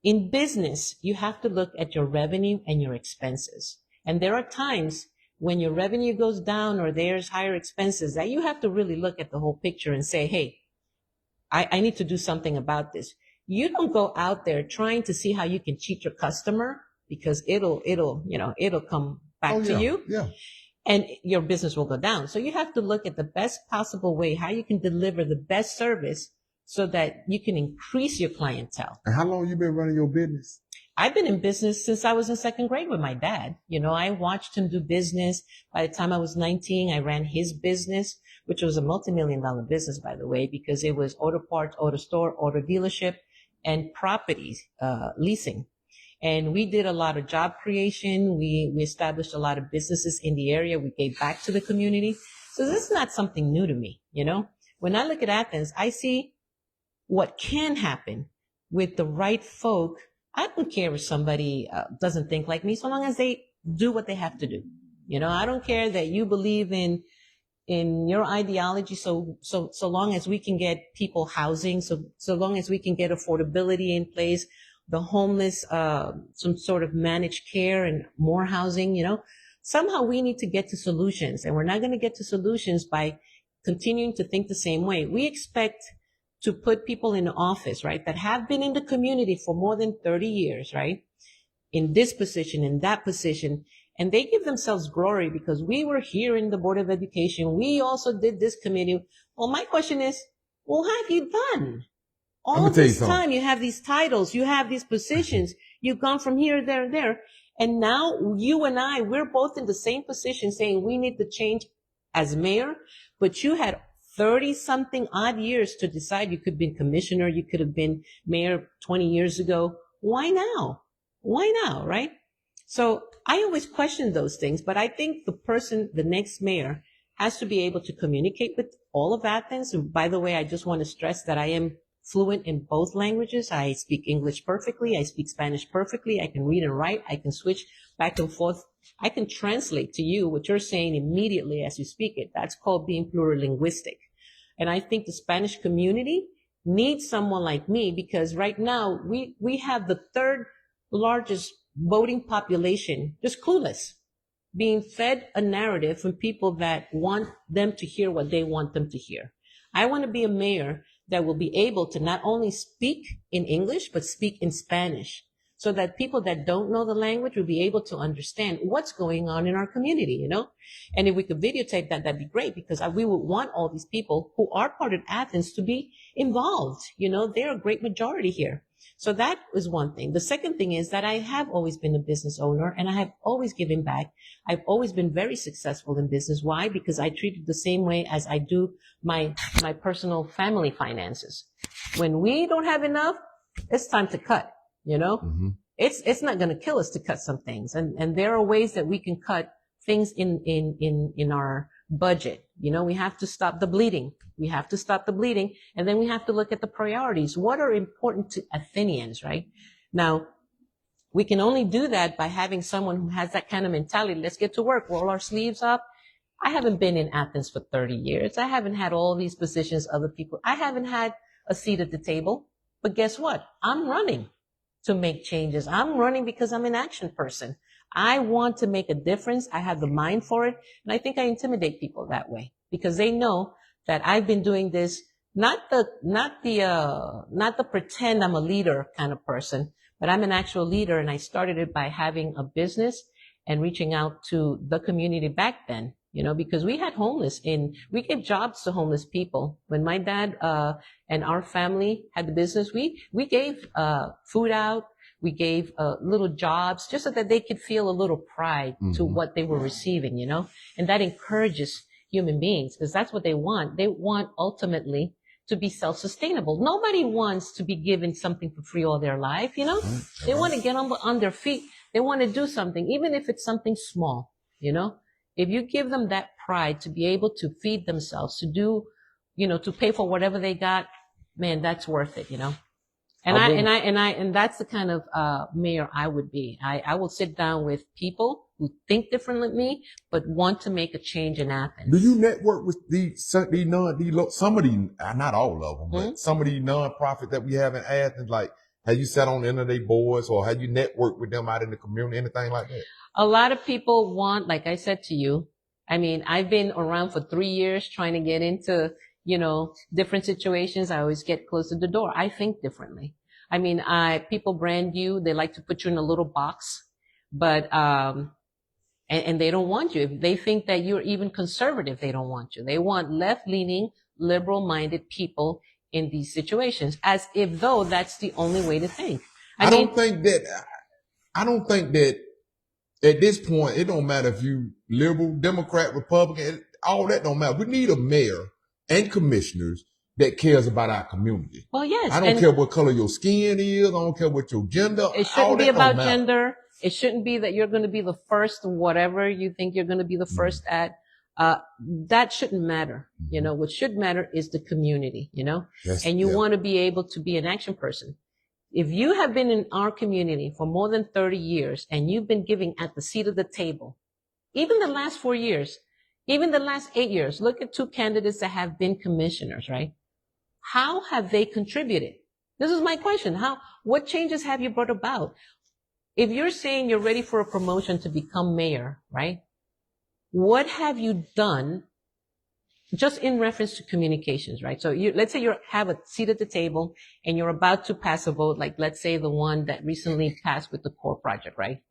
In business, you have to look at your revenue and your expenses. And there are times when your revenue goes down or there's higher expenses that you have to really look at the whole picture and say, hey, I need to do something about this. You don't go out there trying to see how you can cheat your customer, because it'll come back to you. Yeah. And your business will go down. So you have to look at the best possible way, how you can deliver the best service so that you can increase your clientele. And how long you been running your business? I've been in business since I was in second grade with my dad. I watched him do business. By the time I was 19, I ran his business, which was a multi-million-dollar business, by the way, because it was auto parts, auto store, auto dealership, and properties, leasing. And we did a lot of job creation. We established a lot of businesses in the area. We gave back to the community. So this is not something new to me, When I look at Athens, I see what can happen with the right folk. I don't care if somebody doesn't think like me, so long as they do what they have to do. I don't care that you believe in your ideology, so long as we can get people housing, so long as we can get affordability in place, the homeless, some sort of managed care and more housing, somehow we need to get to solutions, and we're not going to get to solutions by continuing to think the same way. We expect to put people in office, right, that have been in the community for more than 30 years, right, in this position, in that position, and they give themselves glory because we were here in the Board of Education. We also did this committee. Well, my question is, what have you done? All this time, you have these titles, you have these positions, you've gone from here, there, there. And now you and I, we're both in the same position saying we need to change as mayor, but you had 30 something odd years to decide. You could have been commissioner. You could have been mayor 20 years ago. Why now? Why now? Right? So I always question those things, but I think the next mayor has to be able to communicate with all of Athens. And by the way, I just want to stress that I am fluent in both languages. I speak English perfectly. I speak Spanish perfectly. I can read and write. I can switch back and forth. I can translate to you what you're saying immediately as you speak it. That's called being plurilinguistic. And I think the Spanish community needs someone like me, because right now we have the third largest voting population, just clueless, being fed a narrative from people that want them to hear what they want them to hear. I want to be a mayor that will be able to not only speak in English, but speak in Spanish, so that people that don't know the language will be able to understand what's going on in our community, you know? And if we could videotape that, that'd be great, because we would want all these people who are part of Athens to be involved. You know, they're a great majority here. So that is one thing. The second thing is that I have always been a business owner, and I have always given back. I've always been very successful in business. Why? Because I treat it the same way as I do my personal family finances. When we don't have enough, it's time to cut, you know? Mm-hmm. It's not going to kill us to cut some things. And there are ways that we can cut things in our budget. You know, we have to stop the bleeding. We have to stop the bleeding. And then we have to look at the priorities. What are important to Athenians, right? Now, we can only do that by having someone who has that kind of mentality. Let's get to work, roll our sleeves up. I haven't been in Athens for 30 years. I haven't had all these positions, other people. I haven't had a seat at the table. But guess what? I'm running to make changes. I'm running because I'm an action person. I want to make a difference. I have the mind for it. And I think I intimidate people that way, because they know that I've been doing this, not the pretend I'm a leader kind of person, but I'm an actual leader. And I started it by having a business and reaching out to the community back then, you know, because we had we gave jobs to homeless people. When my dad, and our family had the business, we gave, food out. We gave, little jobs just so that they could feel a little pride to what they were receiving, you know, and that encourages human beings, because that's what they want. They want ultimately to be self-sustainable. Nobody wants to be given something for free all their life, you know. They want to get on their feet. They want to do something, even if it's something small, you know. If you give them that pride to be able to feed themselves, to do, you know, to pay for whatever they got, man, that's worth it, you know. And that's the kind of mayor I would be. I will sit down with people who think differently than me, but want to make a change in Athens. Do you network with some of these, not all of them, but some of these nonprofits that we have in Athens? Like, have you sat on the end of their boards, or have you networked with them out in the community, anything like that? A lot of people want, like I said to you, I mean, I've been around for 3 years trying to get into, you know, different situations. I always get close to the door. I think differently. I mean, people brand you. They like to put you in a little box, but, and they don't want you. If they think that you're even conservative, they don't want you. They want left-leaning, liberal-minded people in these situations, as if though that's the only way to think. I don't think that at this point, it don't matter if you liberal, Democrat, Republican, all that don't matter. We need a mayor and commissioners that cares about our community. Well, yes. I don't care what color your skin is. I don't care what your gender. It shouldn't be about gender. It shouldn't be that you're going to be the first, whatever you think you're going to be the first at. That shouldn't matter. You know, what should matter is the community, you know, and you want to be able to be an action person. If you have been in our community for more than 30 years and you've been giving at the seat of the table, even the last 4 years, even the last 8 years, look at 2 candidates that have been commissioners, right? How have they contributed? This is my question. What changes have you brought about? If you're saying you're ready for a promotion to become mayor, right? What have you done just in reference to communications, right? So let's say you have a seat at the table and you're about to pass a vote, like let's say the one that recently passed with the core project, right?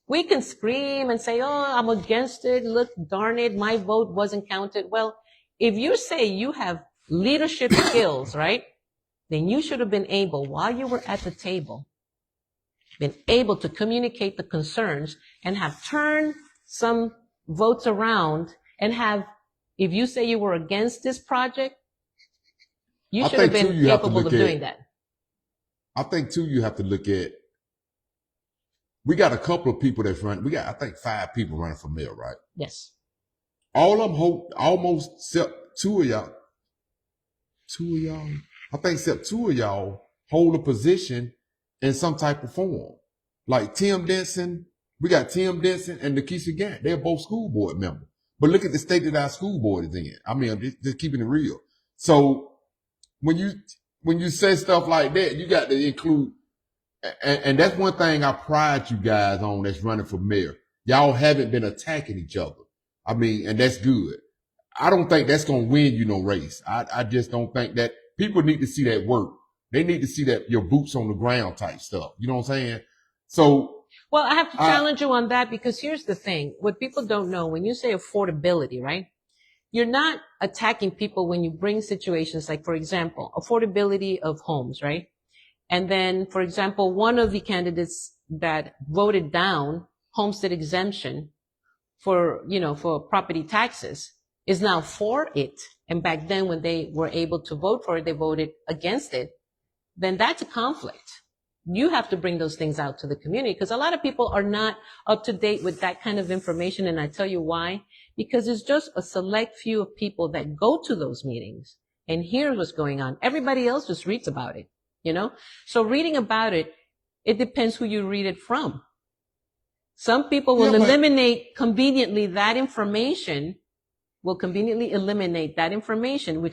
We can scream and say, oh, I'm against it. Look, darn it, my vote wasn't counted. Well, if you say you have leadership skills, right? Then you should have been able, while you were at the table, been able to communicate the concerns and have turned some votes around and have, if you say you were against this project, you should have been capable of doing that. I think too, you have to look at, we got a couple of people that's running. We got, I think, 5 people running for mayor, right? Yes. All of them hold, almost except two of y'all. I think except two of y'all hold a position in some type of form. Like Tim Denson, we got Tim Denson and Nikisha Gant. They're both school board members. But look at the state that our school board is in. I mean, I'm just keeping it real. So when you say stuff like that, you got to include, and that's one thing I pride you guys on that's running for mayor. Y'all haven't been attacking each other. I mean, and that's good. I don't think that's going to win you no race. I just don't think that people need to see that work. They need to see that your boots on the ground type stuff. You know what I'm saying? So, well, I have to challenge you on that, because here's the thing. What people don't know, when you say affordability, right? You're not attacking people when you bring situations like, for example, affordability of homes, right? And then, for example, one of the candidates that voted down homestead exemption for, for property taxes is now for it. And back then when they were able to vote for it, they voted against it. Then that's a conflict. You have to bring those things out to the community, because a lot of people are not up to date with that kind of information. And I tell you why. Because it's just a select few of people that go to those meetings and hear what's going on. Everybody else just reads about it, So reading about it, it depends who you read it from. Some people will eliminate conveniently that information, which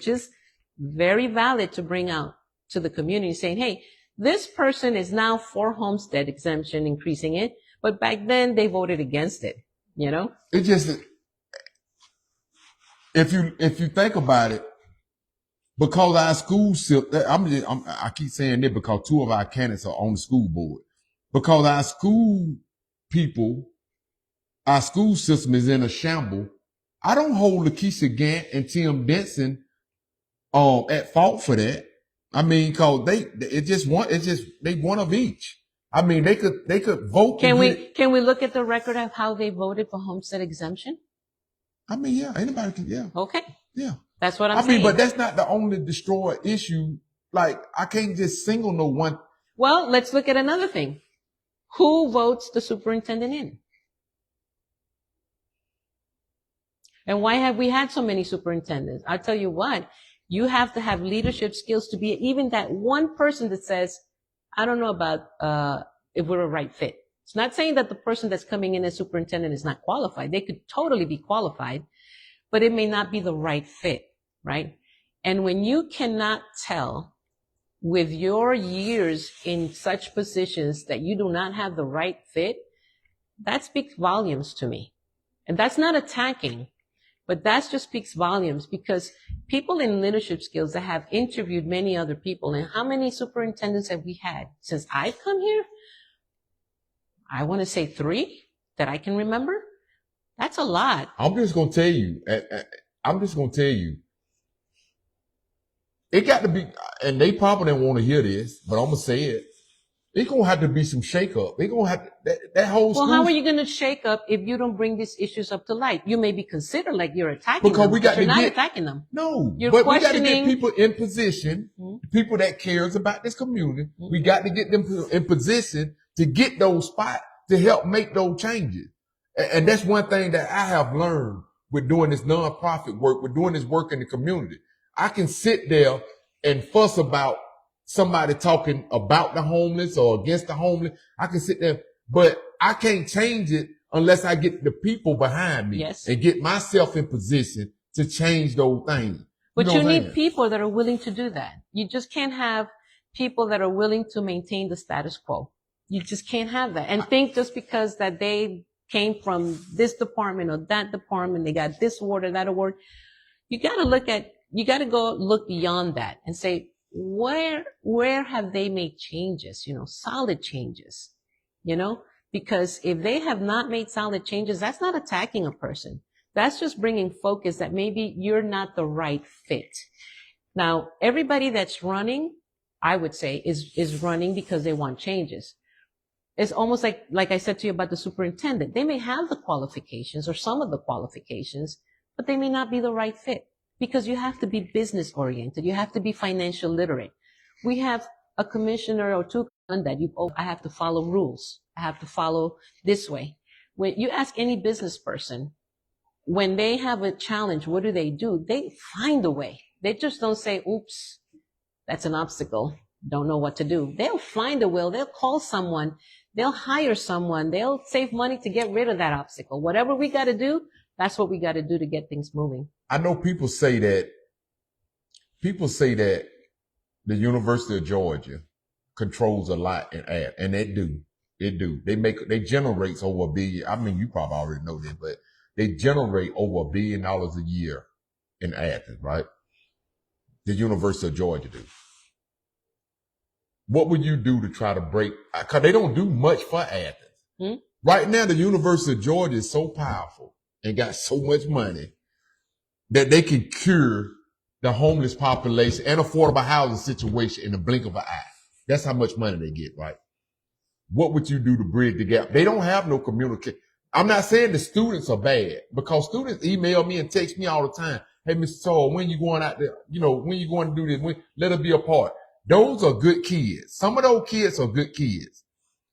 is very valid to bring out to the community, saying, hey, this person is now for homestead exemption, increasing it, but back then they voted against it, It just, if you think about it, because our school, I keep saying that because two of our candidates are on the school board. Because our school people, our school system is in a shamble. I don't hold Lakeisha Gant and Tim Denson at fault for that. I mean, cause they one of each. I mean, they could vote. Can we look at the record of how they voted for homestead exemption? I mean, yeah, anybody can, yeah. Okay. Yeah. That's what I'm saying. I mean, but that's not the only destroy issue. Like, I can't just single no one. Well, let's look at another thing. Who votes the superintendent in? And why have we had so many superintendents? I'll tell you what, you have to have leadership skills to be even that one person that says, I don't know about if we're a right fit. It's not saying that the person that's coming in as superintendent is not qualified. They could totally be qualified, but it may not be the right fit, right? And when you cannot tell with your years in such positions that you do not have the right fit, that speaks volumes to me. And that's not attacking, but that just speaks volumes, because people in leadership skills that have interviewed many other people, and how many superintendents have we had since I've come here? I want to say 3 that I can remember. That's a lot. I'm just going to tell you, it got to be, and they probably didn't want to hear this, but I'm going to say it. It's going to have to be some shakeup. It's going to have to, that whole school. Well, how are you going to shake up if you don't bring these issues up to light? You may be considered like you're attacking them, but you're not attacking them. No, but we got to get people in position, people that cares about this community. We got to get them in position to get those spots to help make those changes. And that's one thing that I have learned with doing this nonprofit work, with doing this work in the community. I can sit there and fuss about somebody talking about the homeless or against the homeless. I can sit there, but I can't change it unless I get the people behind me and get myself in position to change those things. But you need people that are willing to do that. You just can't have people that are willing to maintain the status quo. You just can't have that. And think just because that they came from this department or that department, they got this award or that award. You got to go look beyond that and say, where have they made changes, solid changes, because if they have not made solid changes, that's not attacking a person. That's just bringing focus that maybe you're not the right fit. Now, everybody that's running, I would say, is running because they want changes. It's almost like I said to you about the superintendent. They may have the qualifications or some of the qualifications, but they may not be the right fit, because you have to be business oriented. You have to be financial literate. We have a commissioner or two that I have to follow rules. I have to follow this way. When you ask any business person, when they have a challenge, what do? They find a way. They just don't say, oops, that's an obstacle. Don't know what to do. They'll find a will. They'll call someone. They'll hire someone. They'll save money to get rid of that obstacle. Whatever we got to do, that's what we got to do to get things moving. I know people say that the University of Georgia controls a lot in ad, and they do. They generate over $1 billion. I mean, you probably already know this, but they generate over $1 billion a year in Athens, right? The University of Georgia do. What would you do to try to break? Because they don't do much for Athens. Right now, the University of Georgia is so powerful and got so much money that they can cure the homeless population and affordable housing situation in the blink of an eye. That's how much money they get, right? What would you do to bridge the gap? They don't have no communication. I'm not saying the students are bad, because students email me and text me all the time. Hey, Mr. Saul, when you going out there? When you going to do this? Let us be a part. Those are good kids. Some of those kids are good kids.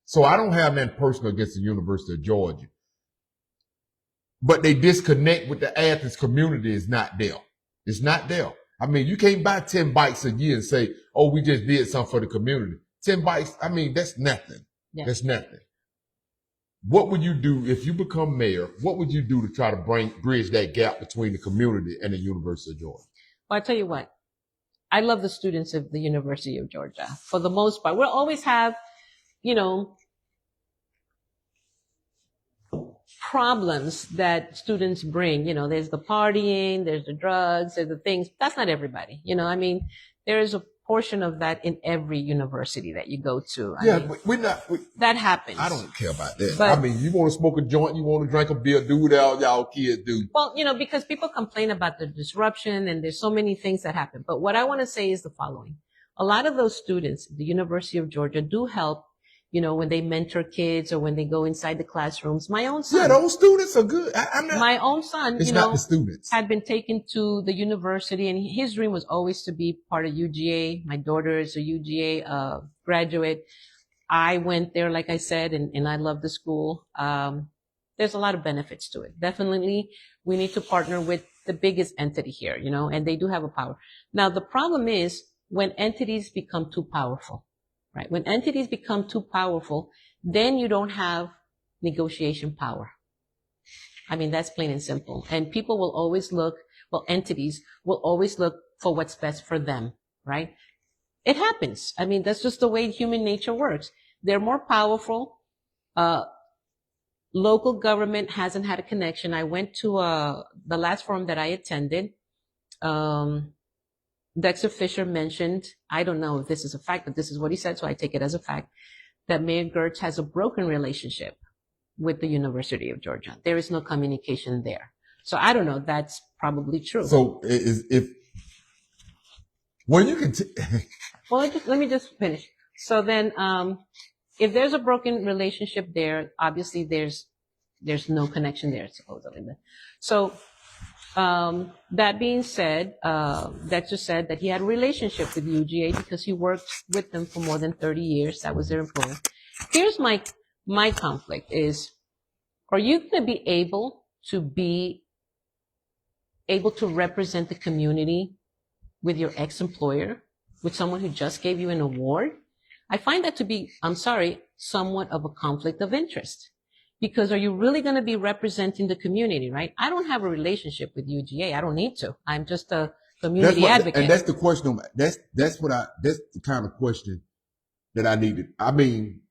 So I don't have nothing personal against the University of Georgia. But they disconnect with the Athens community is not there. It's not there. I mean, you can't buy 10 bikes a year and say, oh, we just did something for the community. 10 bikes, I mean, that's nothing. Yeah. That's nothing. What would you do if you become mayor? What would you do to try to bridge that gap between the community and the University of Georgia? Well, I tell you what, I love the students of the University of Georgia. For the most part, we'll always have, problems that students bring. There's the partying, there's the drugs, there's the things. That's not everybody. There is a portion of that in every university that you go to. But we're not. That happens. I don't care about that. But, you want to smoke a joint, you want to drink a beer, do what y'all kids do. Well, because people complain about the disruption and there's so many things that happen. But what I want to say is the following. A lot of those students at the University of Georgia do help, when they mentor kids or when they go inside the classrooms. My own son. Yeah, those students are good. My own son, it's not the students. Had been taken to the university, and his dream was always to be part of UGA. My daughter is a UGA graduate. I went there, like I said, and I love the school. There's a lot of benefits to it. Definitely, we need to partner with the biggest entity here, and they do have a power. Now, the problem is when entities become too powerful. Right. When entities become too powerful, then you don't have negotiation power. I mean, that's plain and simple. And people will always entities will always look for what's best for them, right? It happens. I mean, that's just the way human nature works. They're more powerful. Local government hasn't had a connection. I went to the last forum that I attended. Dexter Fisher mentioned, I don't know if this is a fact, but this is what he said, so I take it as a fact, that Mayor Gertz has a broken relationship with the University of Georgia. There is no communication there. So I don't know, that's probably true. So well, let me just finish. So then, if there's a broken relationship there, obviously there's no connection there, supposedly. So, that being said, Dexter said that he had a relationship with UGA because he worked with them for more than 30 years. That was their employer. Here's my conflict is, are you going to be able to represent the community with your ex-employer, with someone who just gave you an award? I find that to be, I'm sorry, somewhat of a conflict of interest. Because are you really going to be representing the community, right? I don't have a relationship with UGA. I don't need to. I'm just a community advocate. And that's the question. That's the kind of question that I needed. I mean,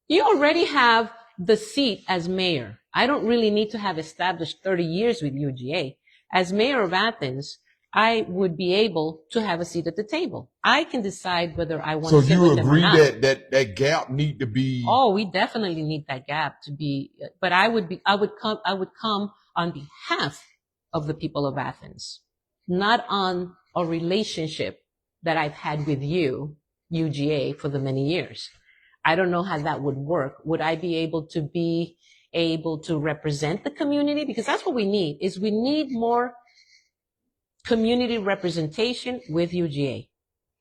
you already have the seat as mayor. I don't really need to have established 30 years with UGA. As mayor of Athens, I would be able to have a seat at the table. I can decide whether I want to sit with them or not. So you agree that gap need to be? Oh, we definitely need that gap to be. But I would come on behalf of the people of Athens, not on a relationship that I've had with you, UGA, for the many years. I don't know how that would work. Would I be able to represent the community? Because that's what we need. We need more community representation with UGA.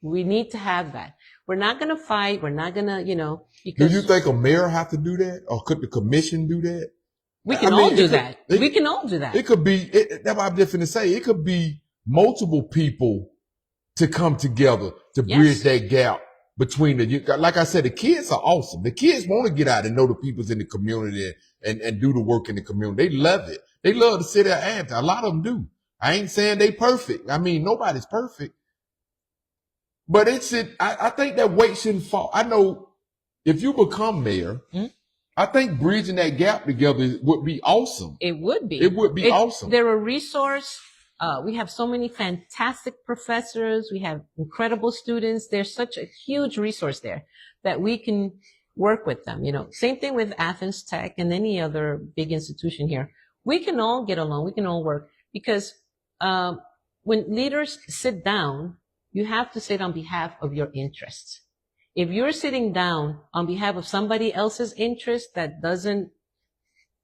We need to have that. We're not going to fight. We're not going to, because. Do you think a mayor have to do that, or could the commission do that? We can all do that. We can all do that. It could be, that's what I'm just going to say. It could be multiple people to come together to bridge that gap between like I said, the kids are awesome. The kids want to get out and know the peoples in the community and do the work in the community. They love it. They love the city of Athens. A lot of them do. I ain't saying they perfect. I mean, nobody's perfect. But I think that weight shouldn't fall. I know if you become mayor, I think bridging that gap together would be awesome. It would be. It would be awesome. They're a resource. We have so many fantastic professors. We have incredible students. There's such a huge resource there that we can work with them. You know, same thing with Athens Tech and any other big institution here. We can all get along. We can all work because when leaders sit down, you have to sit on behalf of your interests. If you're sitting down on behalf of somebody else's interest that doesn't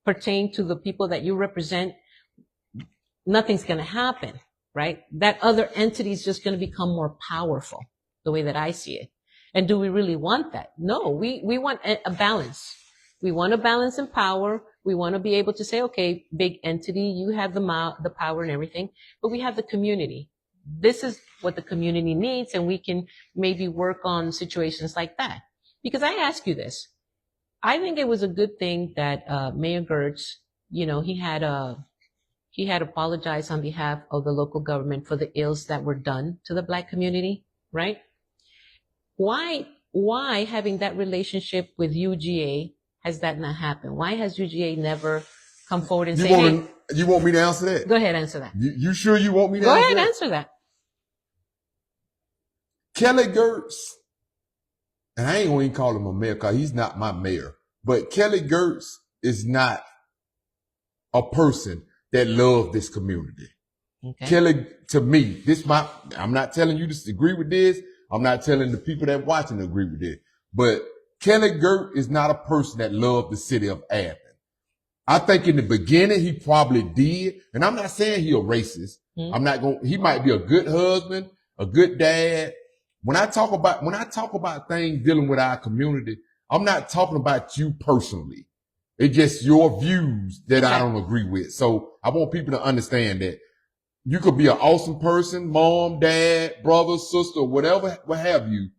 pertain to the people that you represent, nothing's going to happen, right? That other entity is just going to become more powerful, the way that I see it. And do we really want that? No, we want a balance. We want a balance in power. We want to be able to say, okay, big entity, you have the power and everything, but we have the community. This is what the community needs, and we can maybe work on situations like that. Because I ask you this, I think it was a good thing that Mayor Gertz, you know, he had apologized on behalf of the local government for the ills that were done to the Black community, right? Why having that relationship with UGA has that not happened? Why has UGA never come forward and say, hey, you want me to answer that? Go ahead, answer that. You sure you want me to answer that? Go ahead, answer that. Kelly Gertz, and I ain't going to call him a mayor because he's not my mayor, but Kelly Gertz is not a person that loves this community. Okay. Kelly, to me, I'm not telling you to agree with this. I'm not telling the people that watching to agree with this, but Kelly Gertz is not a person that loved the city of Athens. I think in the beginning he probably did, and I'm not saying he's a racist. He might be a good husband, a good dad. When I talk about things dealing with our community, I'm not talking about you personally. It's just your views that I don't agree with. So I want people to understand that you could be an awesome person, mom, dad, brother, sister, whatever, what have you.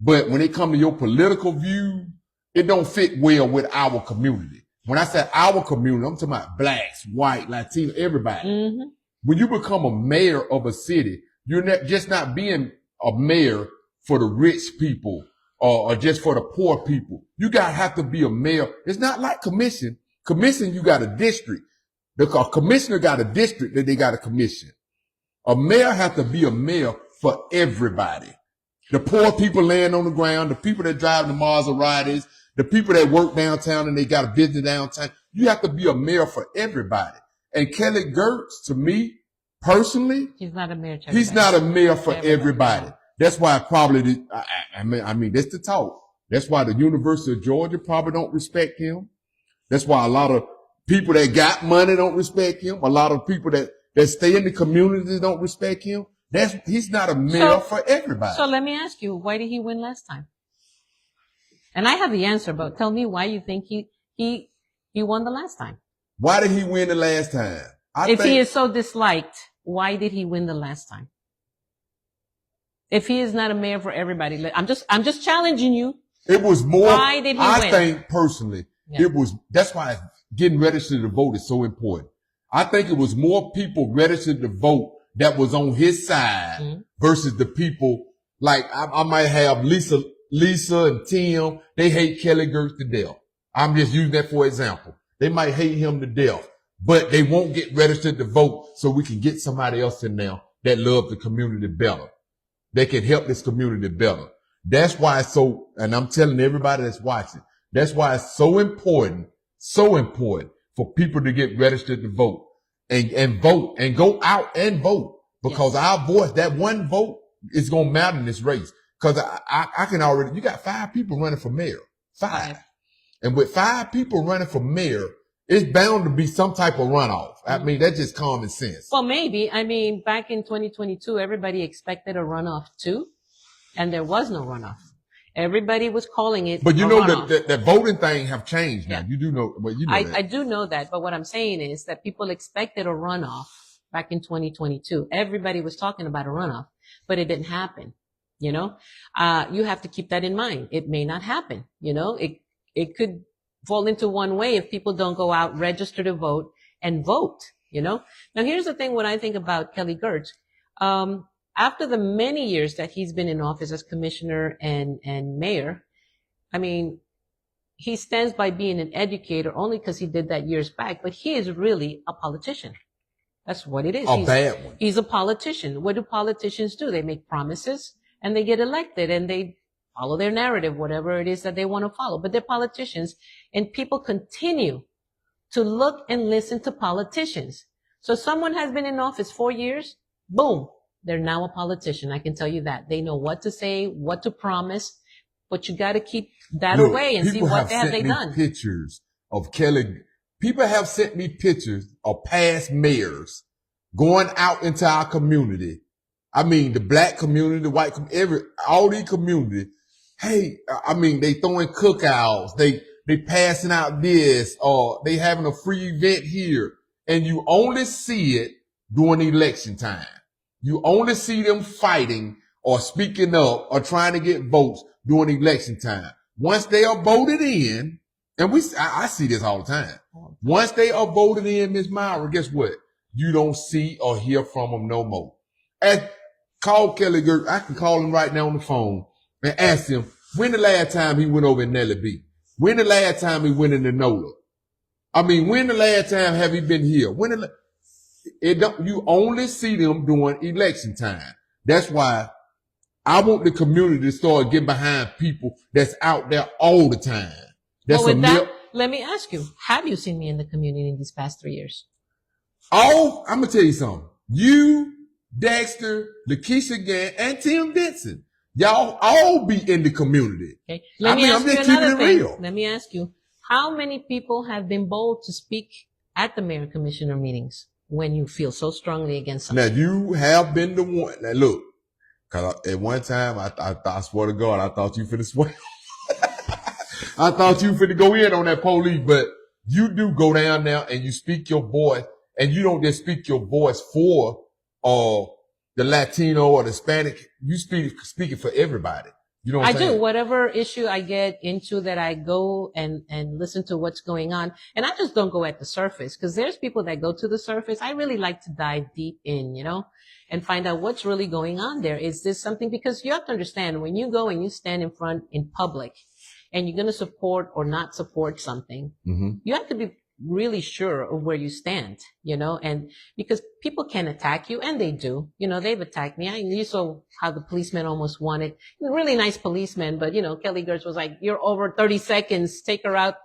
But when it comes to your political view, it don't fit well with our community. When I say our community, I'm talking about blacks, white, Latino, everybody. Mm-hmm. When you become a mayor of a city, you're just not being a mayor for the rich people or just for the poor people. You have to be a mayor. It's not like commission. Commission, you got a district. The commissioner got a district that they got a commission. A mayor has to be a mayor for everybody. The poor people laying on the ground, the people that drive the Maseratis, the people that work downtown and they got a business downtown. You have to be a mayor for everybody. And Kelly Gertz, to me, personally, he's not a mayor. He's not a mayor for everybody. That's why probably, I mean, that's the talk. That's why the University of Georgia probably don't respect him. That's why a lot of people that got money don't respect him. A lot of people that stay in the communities don't respect him. He's not a mayor for everybody. So let me ask you, why did he win last time? And I have the answer, but tell me why you think he won the last time. Why did he win the last time? If he is so disliked, why did he win the last time? If he is not a mayor for everybody, I'm just challenging you. It was more. Why did he win? I think personally, that's why getting registered to vote is so important. I think it was more people registered to vote that was on his side versus the people like I might have Lisa and Tim. They hate Kelly Gertz to death. I'm just using that for example. They might hate him to death, but they won't get registered to vote so we can get somebody else in there that loves the community better. They can help this community better. That's why it's so, and I'm telling everybody that's watching, that's why it's so important for people to get registered to vote and vote and go out and vote because our voice, that one vote is going to matter in this race. Cause I can already, you got 5 people running for mayor, 5. And with 5 people running for mayor, it's bound to be some type of runoff. I mean, that's just common sense. Well, maybe. I mean, back in 2022, everybody expected a runoff too, and there was no runoff. Everybody was calling it. But you a know runoff. that voting thing have changed now. Yeah. You do know, but you know that. I do know that, but what I'm saying is that people expected a runoff back in 2022. Everybody was talking about a runoff, but it didn't happen. You know, you have to keep that in mind. It may not happen. You know, it could fall into one way if people don't go out, register to vote, and vote. You know, now here's the thing: when I think about Kelly Girtz, after the many years that he's been in office as commissioner and mayor, I mean, he stands by being an educator only because he did that years back, but he is really a politician. That's what it is. A bad one. He's a politician. What do politicians do? They make promises and they get elected and they follow their narrative, whatever it is that they want to follow. But they're politicians, and people continue to look and listen to politicians. So someone has been in office 4 years, boom, they're now a politician. I can tell you that. They know what to say, what to promise, but you got to keep that away and see what have they done. Pictures of Kelly. People have sent me pictures of past mayors going out into our community. I mean, the black community, the white community, all these communities. Hey, I mean, they throwing cookouts. They passing out this, or they having a free event here. And you only see it during election time. You only see them fighting or speaking up or trying to get votes during election time. Once they are voted in, and I see this all the time. Once they are voted in, Ms. Myra, guess what? You don't see or hear from them no more. Call Kelly Girtz. I can call him right now on the phone and ask him when the last time he went over in Nelly B. When the last time he went into NOLA. I mean, when the last time have he been here? You only see them during election time. That's why I want the community to start getting behind people that's out there all the time. Let me ask you, have you seen me in the community in these past 3 years? I'm going to tell you something. You, Dexter, Lakeisha Gann, and Tim Denson, y'all all be in the community. Okay. Let me ask you another thing. Real. Let me ask you, how many people have been bold to speak at the mayor commissioner meetings when you feel so strongly against something? Now, you have been the one. Now, look, because at one time, I swear to God, I thought you finna swear. I thought you finna go in on that police, but you do go down there and you speak your voice, and you don't just speak your voice for the Latino or the Hispanic. You speak it for everybody. You know what I'm saying? I do. Whatever issue I get into, that I go and listen to what's going on. And I just don't go at the surface, because there's people that go to the surface. I really like to dive deep in, and find out what's really going on there. Is this something? Because you have to understand, when you go and you stand in front in public and you're going to support or not support something, you have to be really sure of where you stand, and because people can attack you, and they do, they've attacked me. You saw how the policeman almost wanted, really nice policeman, but Kelly Girtz was like, "You're over 30 seconds, take her out.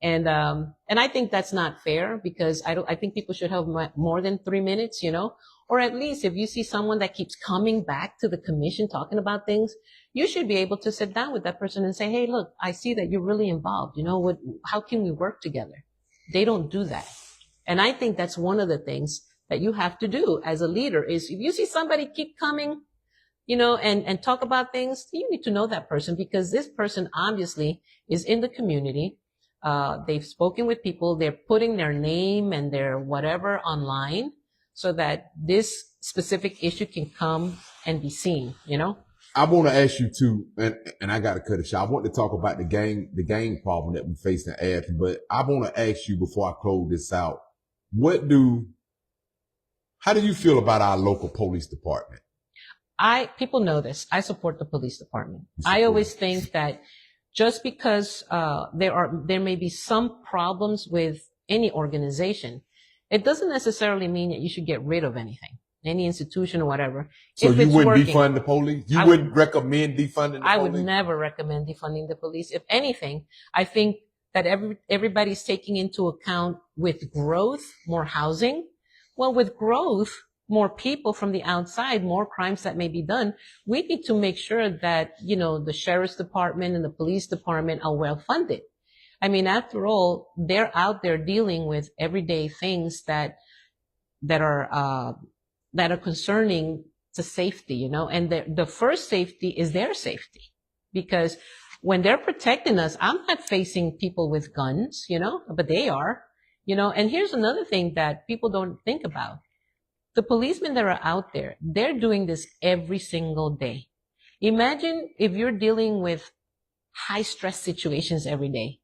And I think that's not fair, because I think people should have more than 3 minutes, or at least if you see someone that keeps coming back to the commission talking about things, you should be able to sit down with that person and say, "Hey, look, I see that you're really involved. How can we work together?" They don't do that. And I think that's one of the things that you have to do as a leader, is if you see somebody keep coming, and talk about things, you need to know that person, because this person obviously is in the community. They've spoken with people. They're putting their name and their whatever online so that this specific issue can come and be seen, I want to ask you too, and I got to cut it short. I want to talk about the gang problem that we face in Athens, but I want to ask you before I close this out, how do you feel about our local police department? People know this. I support the police department. I always think that just because there may be some problems with any organization, it doesn't necessarily mean that you should get rid of any institution or whatever. So you wouldn't defund the police? You wouldn't recommend defunding the police? I would never recommend defunding the police. If anything, I think that everybody's taking into account, with growth, more housing. Well, with growth, more people from the outside, more crimes that may be done. We need to make sure that, the sheriff's department and the police department are well funded. I mean, after all, they're out there dealing with everyday things that are concerning to safety, you know, and the first safety is their safety, because when they're protecting us, I'm not facing people with guns, you know, but they are, you know. And here's another thing that people don't think about. The policemen that are out there, they're doing this every single day. Imagine if you're dealing with high stress situations every day.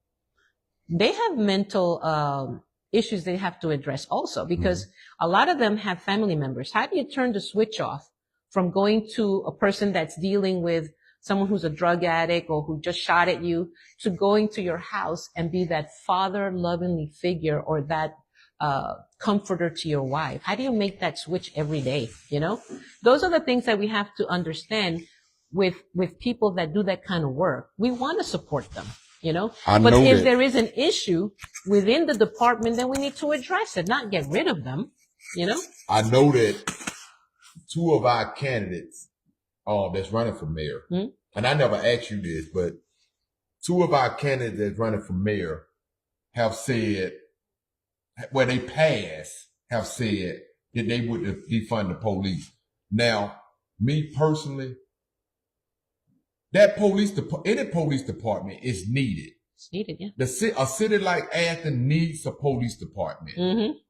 They have mental issues they have to address also, because a lot of them have family members. How do you turn the switch off from going to a person that's dealing with someone who's a drug addict or who just shot at you, to going to your house and be that father lovingly figure or that comforter to your wife? How do you make that switch every day? You know, those are the things that we have to understand with people that do that kind of work. We want to support them, you know, but if there is an issue within the department, then we need to address it, not get rid of them, you know. I know that two of our candidates that's running for mayor, and I never asked you this, but two of our candidates that's running for mayor have said, where they pass, have said that they would defund the police. Now, me personally, that any police department is needed. It's needed, yeah. A city like Athens needs a police department.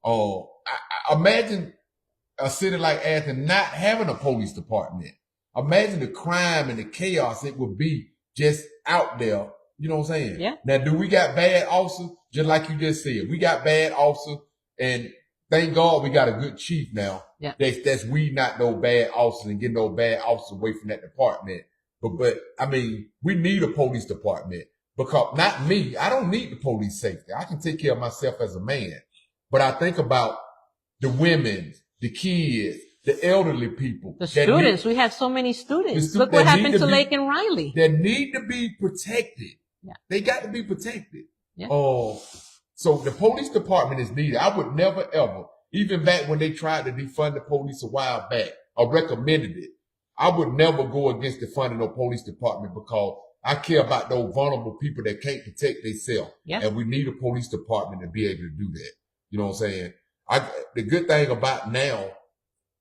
I imagine a city like Athens not having a police department. Imagine the crime and the chaos it would be just out there. You know what I'm saying? Yeah. Now, do we got bad officers? Just like you just said, we got bad officers, and thank God we got a good chief now. Yeah. That's weeding out those bad officers and getting those bad officers away from that department. But I mean, we need a police department, because not me. I don't need the police safety. I can take care of myself as a man. But I think about the women, the kids, the elderly people. The students. We have so many students. Look what happened to Lake and Riley. They need to be protected. Yeah. They got to be protected. Yeah. So the police department is needed. I would never, ever, even back when they tried to defund the police a while back, or recommended it, I would never go against defunding no police department, because I care about those vulnerable people that can't protect themselves. Yeah. And we need a police department to be able to do that. You know what I'm saying? The good thing about now,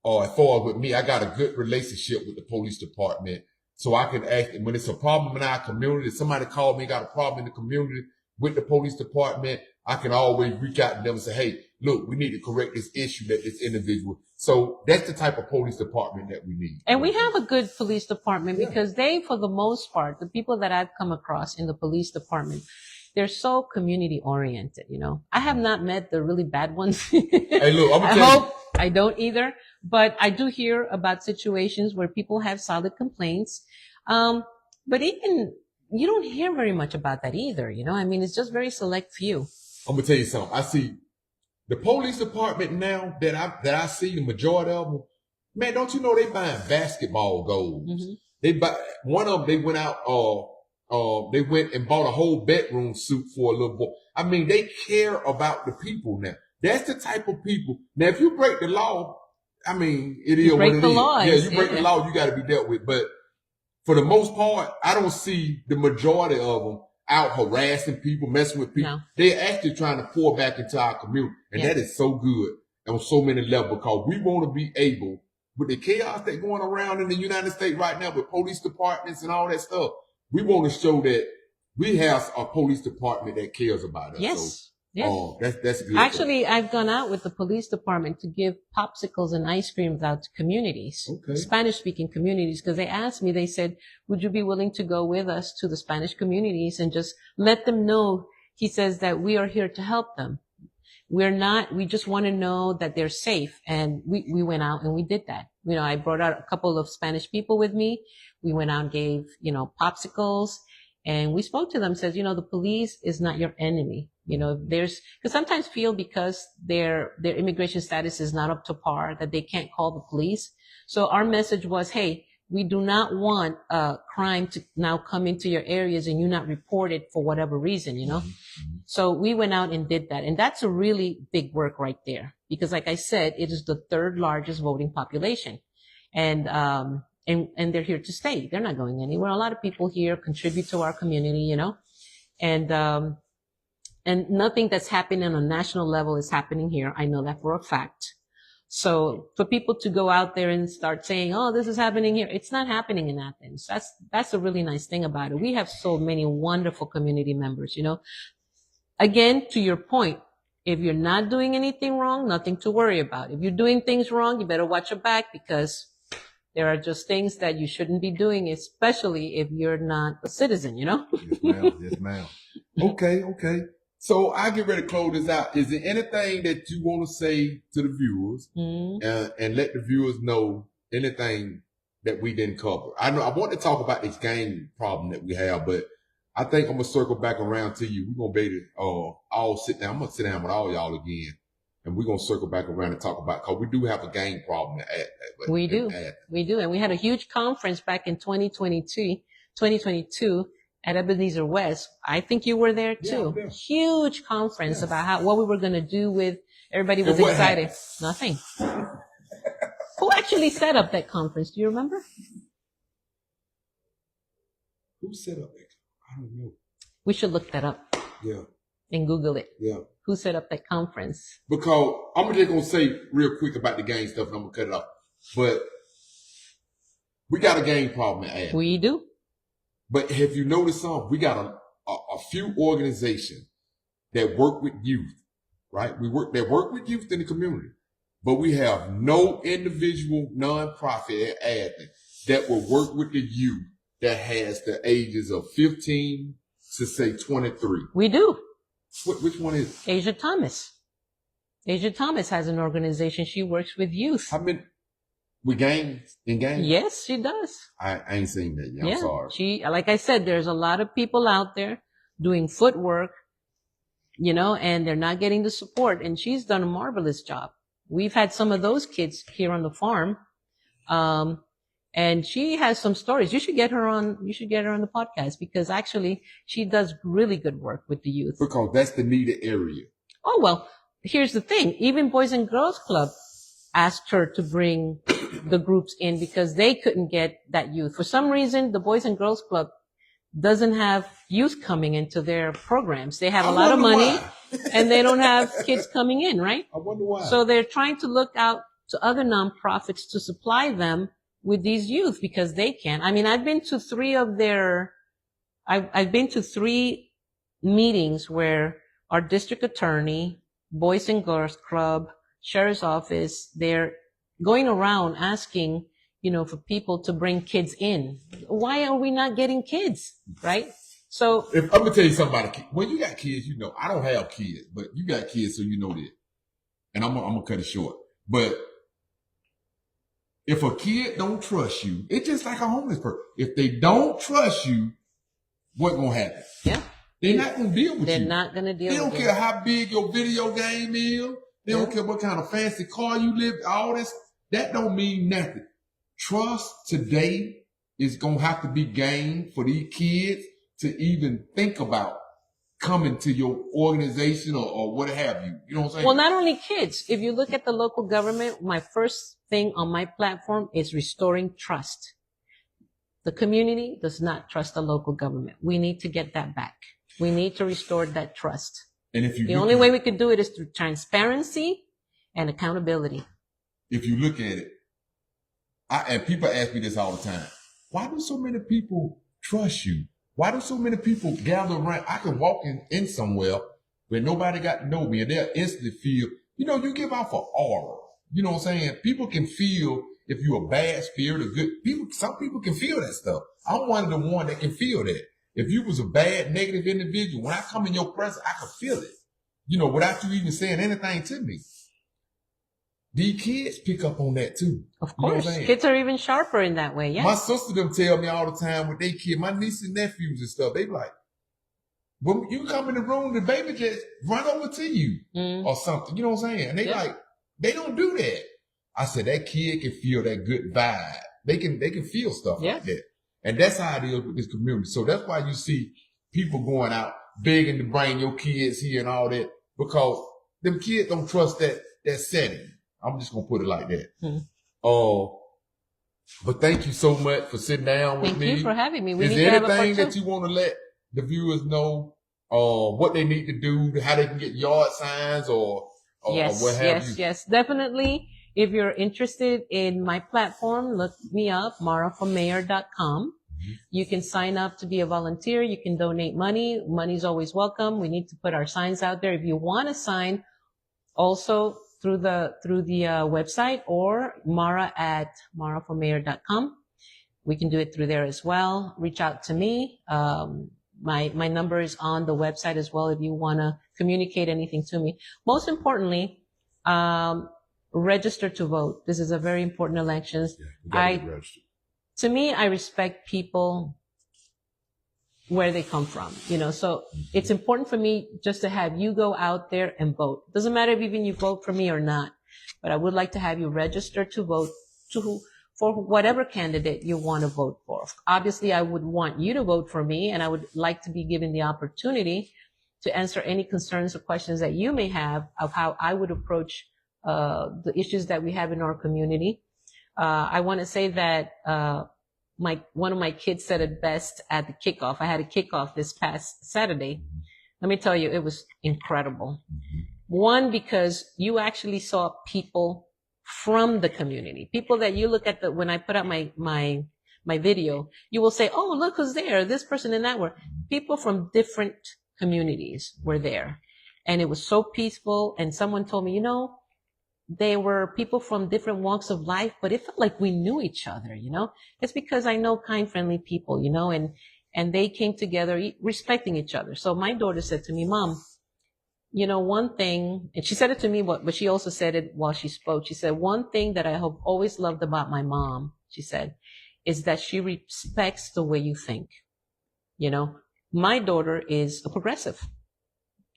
as far as with me, I got a good relationship with the police department. So I can ask, when it's a problem in our community, if somebody called me, got a problem in the community with the police department, I can always reach out to them and say, hey, look, we need to correct this issue that this individual. So that's the type of police department that we need. And we have a good police department, because they, for the most part, the people that I've come across in the police department, they're so community oriented, you know. I have not met the really bad ones. Hey, look, I'm gonna I tell hope I don't either, but I do hear about situations where people have solid complaints. But even, you don't hear very much about that either, you know. I mean, it's just very select few. I'm gonna tell you something. I see the police department now that I see, the majority of them, man, don't you know they buying basketball goals? They buy, one of them, they went out, they went and bought a whole bedroom suit for a little boy. I mean, they care about the people now. That's the type of people. Now, if you break the law, I mean, it is what it is. Yeah, you break the law, you got to be dealt with. But for the most part, I don't see the majority of them out harassing people, messing with people. No. They're actually trying to pour back into our community. And that is so good on so many levels, because we want to be able, with the chaos that's going around in the United States right now with police departments and all that stuff, we want to show that we have a police department that cares about us. Yes. So, yes. That's good. Actually, I've gone out with the police department to give popsicles and ice creams out to communities, Spanish-speaking communities, because they asked me, they said, would you be willing to go with us to the Spanish communities and just let them know, he says, that we are here to help them. We just want to know that they're safe. And we went out and we did that. You know, I brought out a couple of Spanish people with me. We went out and gave, you know, popsicles, and we spoke to them, says, you know, the police is not your enemy. You know, because sometimes feel because their immigration status is not up to par that they can't call the police. So our message was, hey, we do not want crime to now come into your areas and you not report it for whatever reason, you know. So we went out and did that. And that's a really big work right there, because like I said, it is the third largest voting population. And they're here to stay. They're not going anywhere. A lot of people here contribute to our community, you know, and nothing that's happening on a national level is happening here. I know that for a fact. So for people to go out there and start saying, "Oh, this is happening here," it's not happening in Athens. That's a really nice thing about it. We have so many wonderful community members. Again, to your point, if you're not doing anything wrong, nothing to worry about. If you're doing things wrong, you better watch your back, because there are just things that you shouldn't be doing, especially if you're not a citizen. Yes, ma'am. Yes, ma'am. Okay. So I get ready to close this out. Is there anything that you want to say to the viewers, and let the viewers know anything that we didn't cover? I know I want to talk about this gang problem that we have, but I think I'm gonna circle back around to you. We're gonna be able to all sit down. I'm gonna sit down with all y'all again, and we're gonna circle back around and talk about, because we do have a gang problem We do, and we had a huge conference back in 2022 at Ebenezer West. I think you were there too. Yeah. Huge conference about what we were going to do with everybody. Was excited. Happened? Nothing. Who actually set up that conference? Do you remember? Who set up that? I don't know. We should look that up. Yeah. And Google it. Yeah. Who set up that conference? Because I'm just gonna say real quick about the gang stuff, and I'm gonna cut it off. But we got a gang problem in Athens. We do. But have you noticed something? We got a few organizations that work with youth, right? They work with youth in the community, but we have no individual nonprofit at Athens that will work with the youth that has the ages of 15 to say 23. We do. Which one is it? Asia Thomas. Asia Thomas has an organization. She works with youth. How many? With gangs? In gangs? Yes, she does. I ain't seen that yet. I'm sorry. Like I said, there's a lot of people out there doing footwork, and they're not getting the support. And she's done a marvelous job. We've had some of those kids here on the farm. And she has some stories. You should get her on the podcast, because actually she does really good work with the youth. Because that's the needed area. Oh, well, here's the thing. Even Boys and Girls Club asked her to bring the groups in, because they couldn't get that youth. For some reason, the Boys and Girls Club doesn't have youth coming into their programs. They have a lot of money and they don't have kids coming in, right? I wonder why. So they're trying to look out to other nonprofits to supply them with these youth, because they can. I mean, I've been to three meetings where our district attorney, Boys and Girls Club, Sheriff's Office, they're going around asking, for people to bring kids in. Why are we not getting kids, right? So I'm gonna tell you something about when you got kids, I don't have kids, but you got kids, so you know that. And I'm gonna cut it short. But if a kid don't trust you, it's just like a homeless person. If they don't trust you, what's gonna happen? Yeah. They're not gonna deal with you. They're not gonna deal with you. They don't care how big your video game is. They don't care what kind of fancy car you live, all this. That don't mean nothing. Trust today is going to have to be gained for these kids to even think about coming to your organization or what have you. You know what I'm saying? Well, not only kids. If you look at the local government, my first thing on my platform is restoring trust. The community does not trust the local government. We need to get that back. We need to restore that trust. And if the only way we can do it is through transparency and accountability. If you look at it, and people ask me this all the time, why do so many people trust you? Why do so many people gather around? I can walk in somewhere where nobody got to know me, and they'll instantly feel, you give off an aura. You know what I'm saying? People can feel if you're a bad spirit or good people. Some people can feel that stuff. I'm one of the ones that can feel that. If you was a bad, negative individual, when I come in your presence, I can feel it, without you even saying anything to me. These kids pick up on that too. Of course. Kids are even sharper in that way, yeah. My sister them tell me all the time with their kids, my nieces and nephews and stuff, they be like, when you come in the room, the baby just run over to you or something. You know what I'm saying? And they they don't do that. I said, that kid can feel that good vibe. They can feel stuff like that. And that's how it is with this community. So that's why you see people going out begging to bring your kids here and all that, because them kids don't trust that setting. I'm just going to put it like that. But thank you so much for sitting down with me. Thank you for having me. Is there anything that you want to let the viewers know what they need to do, how they can get yard signs or what have you? Yes, definitely. If you're interested in my platform, look me up, maraformayor.com. You can sign up to be a volunteer. You can donate money. Money's always welcome. We need to put our signs out there. If you want to sign, also through the website, or mara@maraformayor.com. We can do it through there as well. Reach out to me. My number is on the website as well if you want to communicate anything to me. Most importantly, register to vote. This is a very important election. To me, I respect people where they come from, so it's important for me just to have you go out there and vote. Doesn't matter if even you vote for me or not, but I would like to have you register to vote for whatever candidate you want to vote for. Obviously, I would want you to vote for me, and I would like to be given the opportunity to answer any concerns or questions that you may have of how I would approach the issues that we have in our community. I want to say that one of my kids said it best at the kickoff. I had a kickoff this past Saturday. Let me tell you, it was incredible. One, because you actually saw people from the community, people that you look at when I put out my video, you will say, oh, look who's there, this person and that. People from different communities were there. And it was so peaceful. And someone told me, they were people from different walks of life, but it felt like we knew each other, It's because I know kind, friendly people, and they came together respecting each other. So my daughter said to me, Mom, one thing, and she said it to me, but she also said it while she spoke. She said, one thing that I have always loved about my mom, she said, is that she respects the way you think. My daughter is a progressive.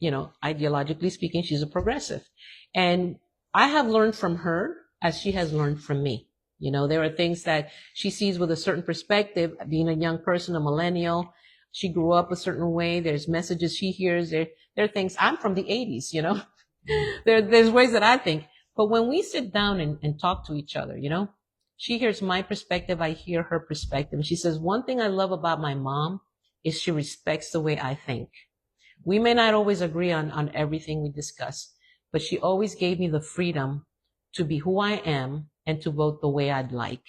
Ideologically speaking, she's a progressive. And I have learned from her as she has learned from me. There are things that she sees with a certain perspective, being a young person, a millennial. She grew up a certain way. There's messages she hears. There are things. I'm from the 80s, There's ways that I think. But when we sit down and talk to each other, she hears my perspective. I hear her perspective. And she says, one thing I love about my mom is she respects the way I think. We may not always agree on everything we discuss, but she always gave me the freedom to be who I am and to vote the way I'd like.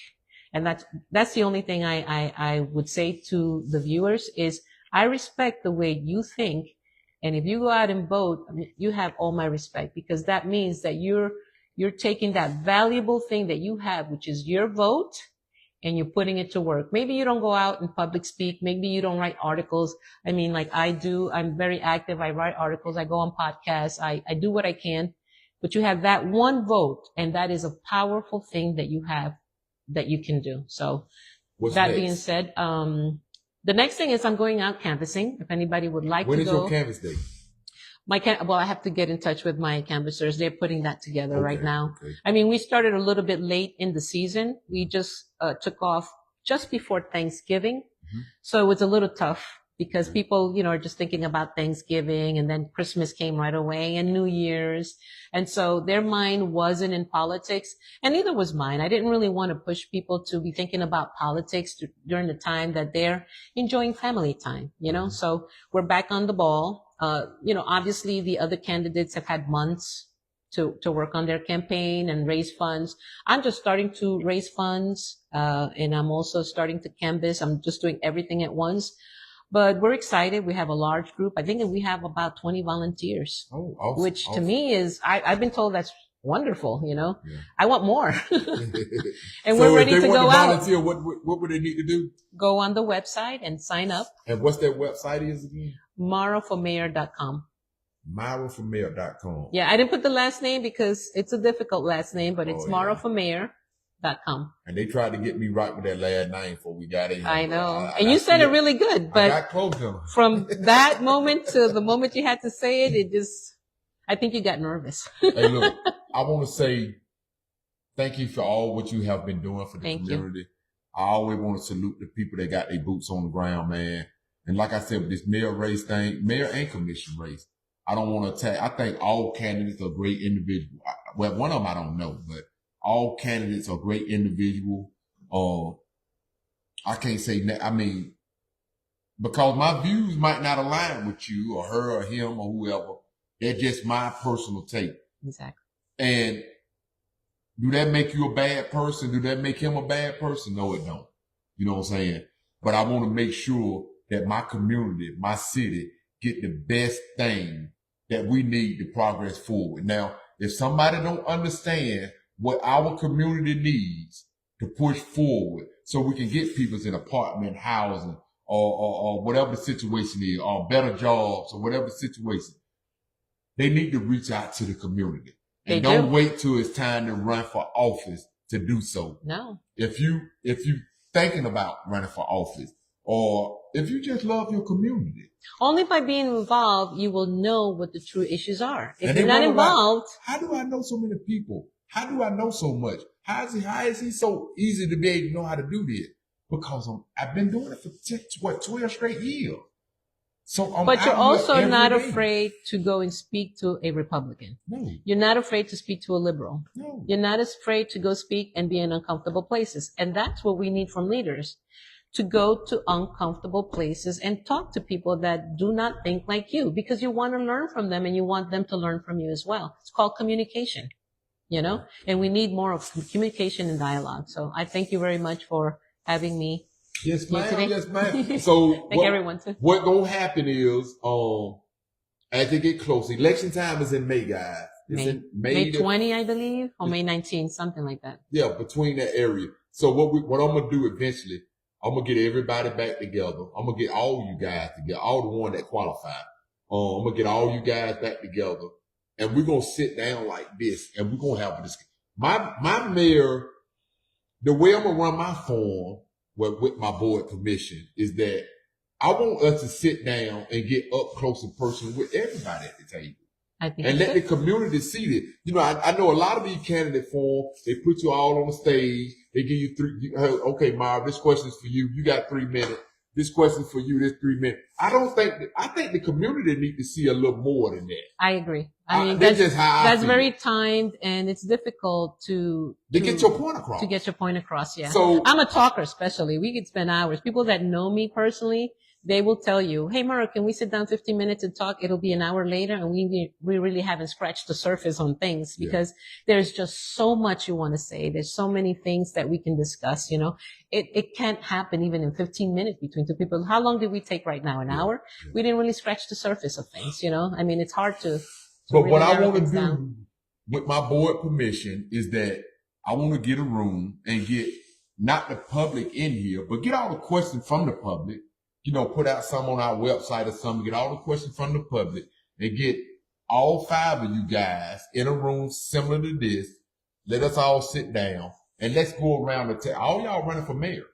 And that's the only thing I would say to the viewers is I respect the way you think. And if you go out and vote, you have all my respect, because that means that you're taking that valuable thing that you have, which is your vote, and you're putting it to work. Maybe you don't go out and public speak. Maybe you don't write articles. I mean, like I do. I'm very active. I write articles. I go on podcasts. I do what I can. But you have that one vote, and that is a powerful thing that you have that you can do. So being said, the next thing is I'm going out canvassing. If anybody would like to go. When is your canvass day? Well, I have to get in touch with my canvassers. They're putting that together right now. Okay. I mean, we started a little bit late in the season. We just took off just before Thanksgiving. So it was a little tough because people, are just thinking about Thanksgiving, and then Christmas came right away and New Year's. And so their mind wasn't in politics, and neither was mine. I didn't really want to push people to be thinking about politics during the time that they're enjoying family time, So we're back on the ball. Obviously the other candidates have had months to work on their campaign and raise funds. I'm just starting to raise funds, and I'm also starting to canvass. I'm just doing everything at once, but we're excited. We have a large group. I think we have about 20 volunteers, awesome, which to me is, I've been told that's wonderful. Yeah. I want more. And we're ready to go out. Volunteer, what would they need to do? Go on the website and sign up. And what's that website is again? maraformayor.com. maraformayor.com. Yeah, I didn't put the last name because it's a difficult last name, but it's maraformayor.com. And they tried to get me right with that last name before we got in. I know. And you said it really good, but I got close to them. From that moment to the moment you had to say it, I think you got nervous. Hey, look, I want to say thank you for all what you have been doing for the community. I always want to salute the people that got their boots on the ground, man. And like I said, with this mayor race thing, mayor and commission race, I don't want to attack. I think all candidates are great individuals. Well, one of them I don't know, but all candidates are great individuals. I can't say that. I mean, because my views might not align with you or her or him or whoever. They're just my personal take. Exactly. And Do that make you a bad person? Do that make him a bad person? No, it don't. You know what I'm saying? But I want to make sure that my community, my city, get the best thing that we need to progress forward. Now, if somebody don't understand what our community needs to push forward so we can get people in apartment housing or whatever the situation is, or better jobs or whatever the situation, they need to reach out to the community. And don't wait till it's time to run for office to do so. No. If you thinking about running for office, or if you just love your community, only by being involved, you will know what the true issues are. If you're not involved, how do I know so many people? How do I know so much? How is he so easy to be able to know how to do this? Because I've been doing it for 12 straight years. So but you're also not afraid to go and speak to a Republican. No. You're not afraid to speak to a liberal. No. You're not afraid to go speak and be in uncomfortable places. And that's what we need from leaders, to go to uncomfortable places and talk to people that do not think like you, because you want to learn from them and you want them to learn from you as well. It's called communication, and we need more of communication and dialogue. So I thank you very much for having me. Yes, ma'am. Yes, ma'am. So thank everyone too. What gonna happen is, as they get close, election time is in May, guys. It's in May 20, I believe, or May 19, something like that. Yeah, between that area. So what I'm gonna do eventually, I'm gonna get everybody back together. I'm gonna get all you guys together, all the one that qualify. I'm gonna get all you guys back together, and we're gonna sit down like this, and we're gonna have a discussion. My mayor, the way I'm gonna run my forum, with my board permission, is that I want us to sit down and get up close and personal with everybody at the table. And let the community see it. I know a lot of these candidate forums, they put you all on the stage. They give you okay, Marv, this question is for you. You got 3 minutes. This question for you, this 3 minutes. I think the community need to see a little more than that. I agree. I mean, that's very timed, and it's difficult to get your point across. To get your point across, yeah. So I'm a talker, especially. We could spend hours. People that know me personally, they will tell you, hey, Mara, can we sit down 15 minutes and talk? It'll be an hour later, and we really haven't scratched the surface on things, because there's just so much you want to say. There's so many things that we can discuss, It can't happen even in 15 minutes between two people. How long did we take right now? An hour? Yeah. We didn't really scratch the surface of things, I mean, it's hard to but really what I want to do with my board permission is that I want to get a room and get not the public in here, but get all the questions from the public. Put out some on our website or something, get all the questions from the public, and get all 5 of you guys in a room similar to this. Let us all sit down and let's go around the table. All y'all running for mayor,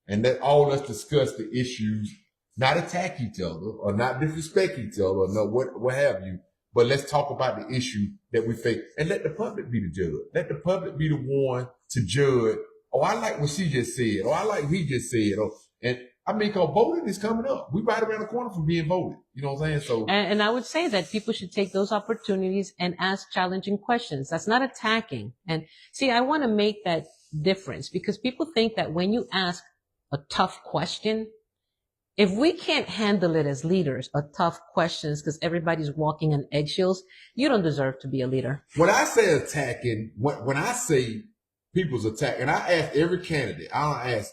and let all us discuss the issues, not attack each other or not disrespect each other or no what have you, but let's talk about the issue that we face and let the public be the judge. Let the public be the one to judge. Oh, I like what she just said. Or I like what he just said. Because voting is coming up. We right around the corner from being voted. You know what I'm saying? So, and I would say that people should take those opportunities and ask challenging questions. That's not attacking. And see, I want to make that difference, because people think that when you ask a tough question, if we can't handle it as leaders, a tough questions, because everybody's walking on eggshells, you don't deserve to be a leader. When I say attacking, when I say people's attacking, I ask every candidate, I ask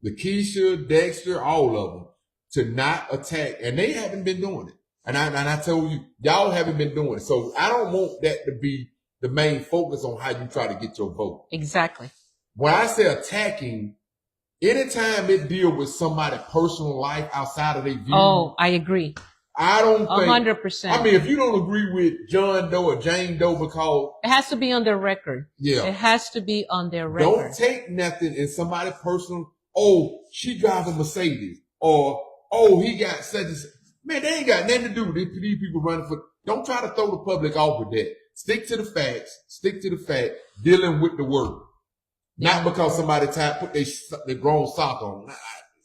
Lakeisha, Dexter, all of them, to not attack, and they haven't been doing it. And I told you, y'all haven't been doing it. So I don't want that to be the main focus on how you try to get your vote. Exactly. When I say attacking, anytime it deal with somebody's personal life outside of their view. Oh, I agree. I don't think 100%. I mean, if you don't agree with John Doe or Jane Doe, because it has to be on their record. Yeah. It has to be on their record. Don't take nothing in somebody's personal. Oh, she drives a Mercedes, or oh, he got such and such. Man, they ain't got nothing to do with these people running for. Don't try to throw the public off with that. Stick to the facts. Stick to the fact. Dealing with the work, not because somebody put their grown sock on.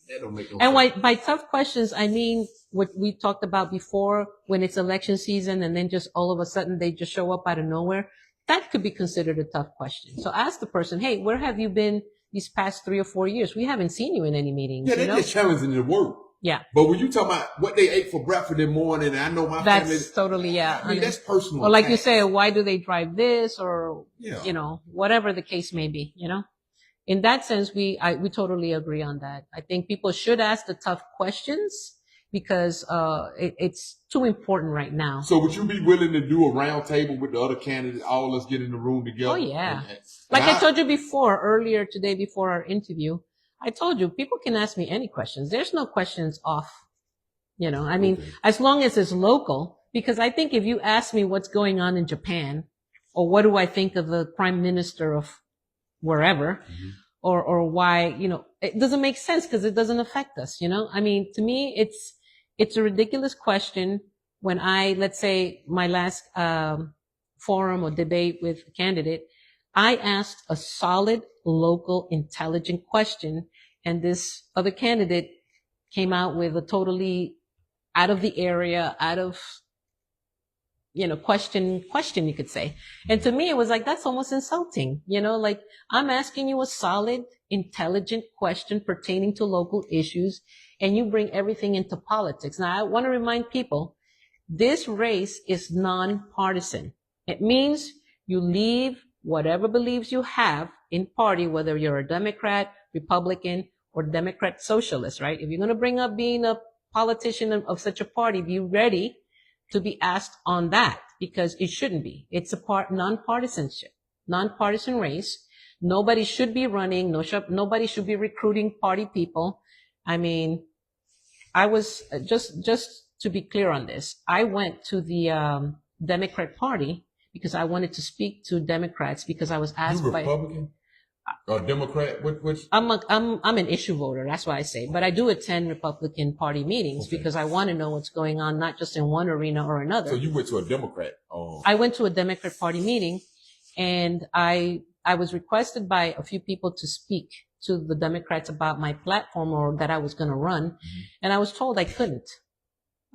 That don't make no sense. And by tough questions, I mean what we talked about before, when it's election season and then just all of a sudden they just show up out of nowhere. That could be considered a tough question. So ask the person, hey, where have you been these past 3 or 4 years? We haven't seen you in any meetings. Yeah, they're just challenging the work. Yeah. But when you talk about what they ate for breakfast in the morning, and I know my family. That's totally, yeah. I mean, that's personal. Or like you attacks. say, why do they drive this, or Yeah. you know, whatever the case may be, you know. In that sense, we totally agree on that. I think people should ask the tough questions because it's too important right now. So would you be willing to do a round table with the other candidates, all of us get in the room together? Oh, yeah. Like I told you before, earlier today, before our interview, I told you people can ask me any questions. There's no questions off. You know, I mean, as long as it's local, because I think if you ask me what's going on in Japan, or what do I think of the prime minister of wherever, or why, you know, it doesn't make sense because it doesn't affect us, you know? I mean, to me, it's a ridiculous question when let's say my last, forum or debate with a candidate, I asked a solid, local, intelligent question, and this other candidate came out with a totally out of the area, out of, you know, question, you could say. And to me, it was like, that's almost insulting, you know, like I'm asking you a solid, intelligent question pertaining to local issues, and you bring everything into politics. Now, I want to remind people, this race is nonpartisan. It means you leave whatever beliefs you have in party, whether you're a Democrat, Republican, or Democrat socialist, right? If you're going to bring up being a politician of such a party, be ready to be asked on that, because it shouldn't be. It's a nonpartisan race. Nobody should be running. Nobody should be recruiting party people. I mean, I was just to be clear on this. I went to the Democrat Party because I wanted to speak to Democrats because I was asked by. You Republican? Or Democrat? Which? I'm an issue voter. That's why I say. But I do attend Republican Party meetings because I want to know what's going on, not just in one arena or another. So you went to a Democrat? I went to a Democrat Party meeting, and I was requested by a few people to speak to the Democrats about my platform or that I was going to run, and I was told I couldn't.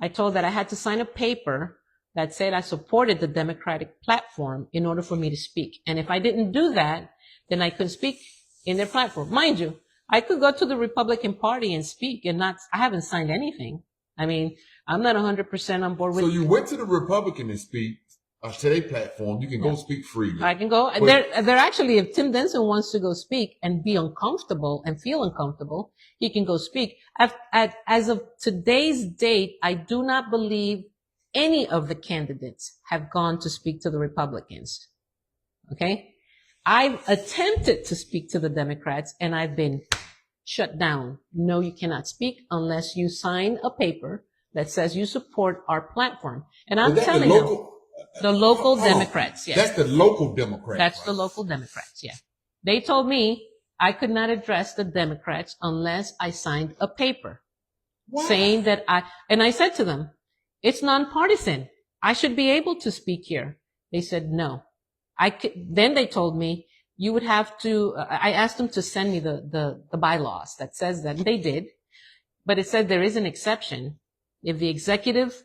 I told that I had to sign a paper that said I supported the Democratic platform in order for me to speak, and if I didn't do that, then I couldn't speak in their platform. Mind you, I could go to the Republican Party and speak and I haven't signed anything. I mean, I'm not 100% on board with. So you went to the Republican and speak to their platform. You can go speak freely. I can go. They're actually, if Tim Denson wants to go speak and be uncomfortable and feel uncomfortable, he can go speak. As of today's date, I do not believe any of the candidates have gone to speak to the Republicans. Okay? I've attempted to speak to the Democrats and I've been shut down. No, you cannot speak unless you sign a paper that says you support our platform. And I'm telling you, the local Democrats, yeah. That's the local Democrats. That's right? The local Democrats, yeah. They told me I could not address the Democrats unless I signed a paper saying that and I said to them, it's nonpartisan. I should be able to speak here. They said no. Then they told me you would have to, I asked them to send me the bylaws that says that, and they did, but it said there is an exception. If the executive,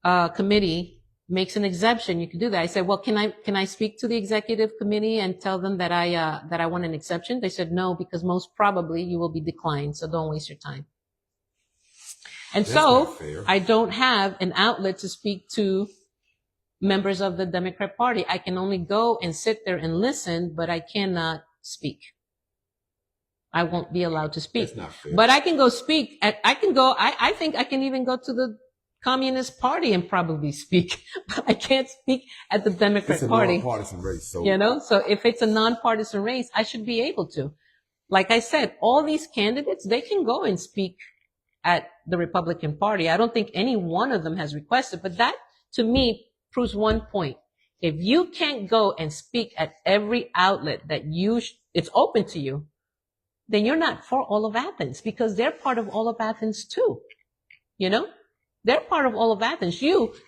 committee makes an exception, you can do that. I said, well, can I speak to the executive committee and tell them that I want an exception? They said no, because most probably you will be declined. So don't waste your time. And so I don't have an outlet to speak to members of the Democrat Party. I can only go and sit there and listen, but I cannot speak. I won't be allowed to speak. That's not fair. But I can go speak. I think I can even go to the Communist Party and probably speak. But I can't speak at the Democrat Party. It's a nonpartisan race. So. You know, so if it's a nonpartisan race, I should be able to. Like I said, all these candidates, they can go and speak at the Republican Party. I don't think any one of them has requested, but that to me proves one point. If you can't go and speak at every outlet that it's open to you, then you're not for all of Athens, because they're part of all of Athens too. You know, they're part of all of Athens.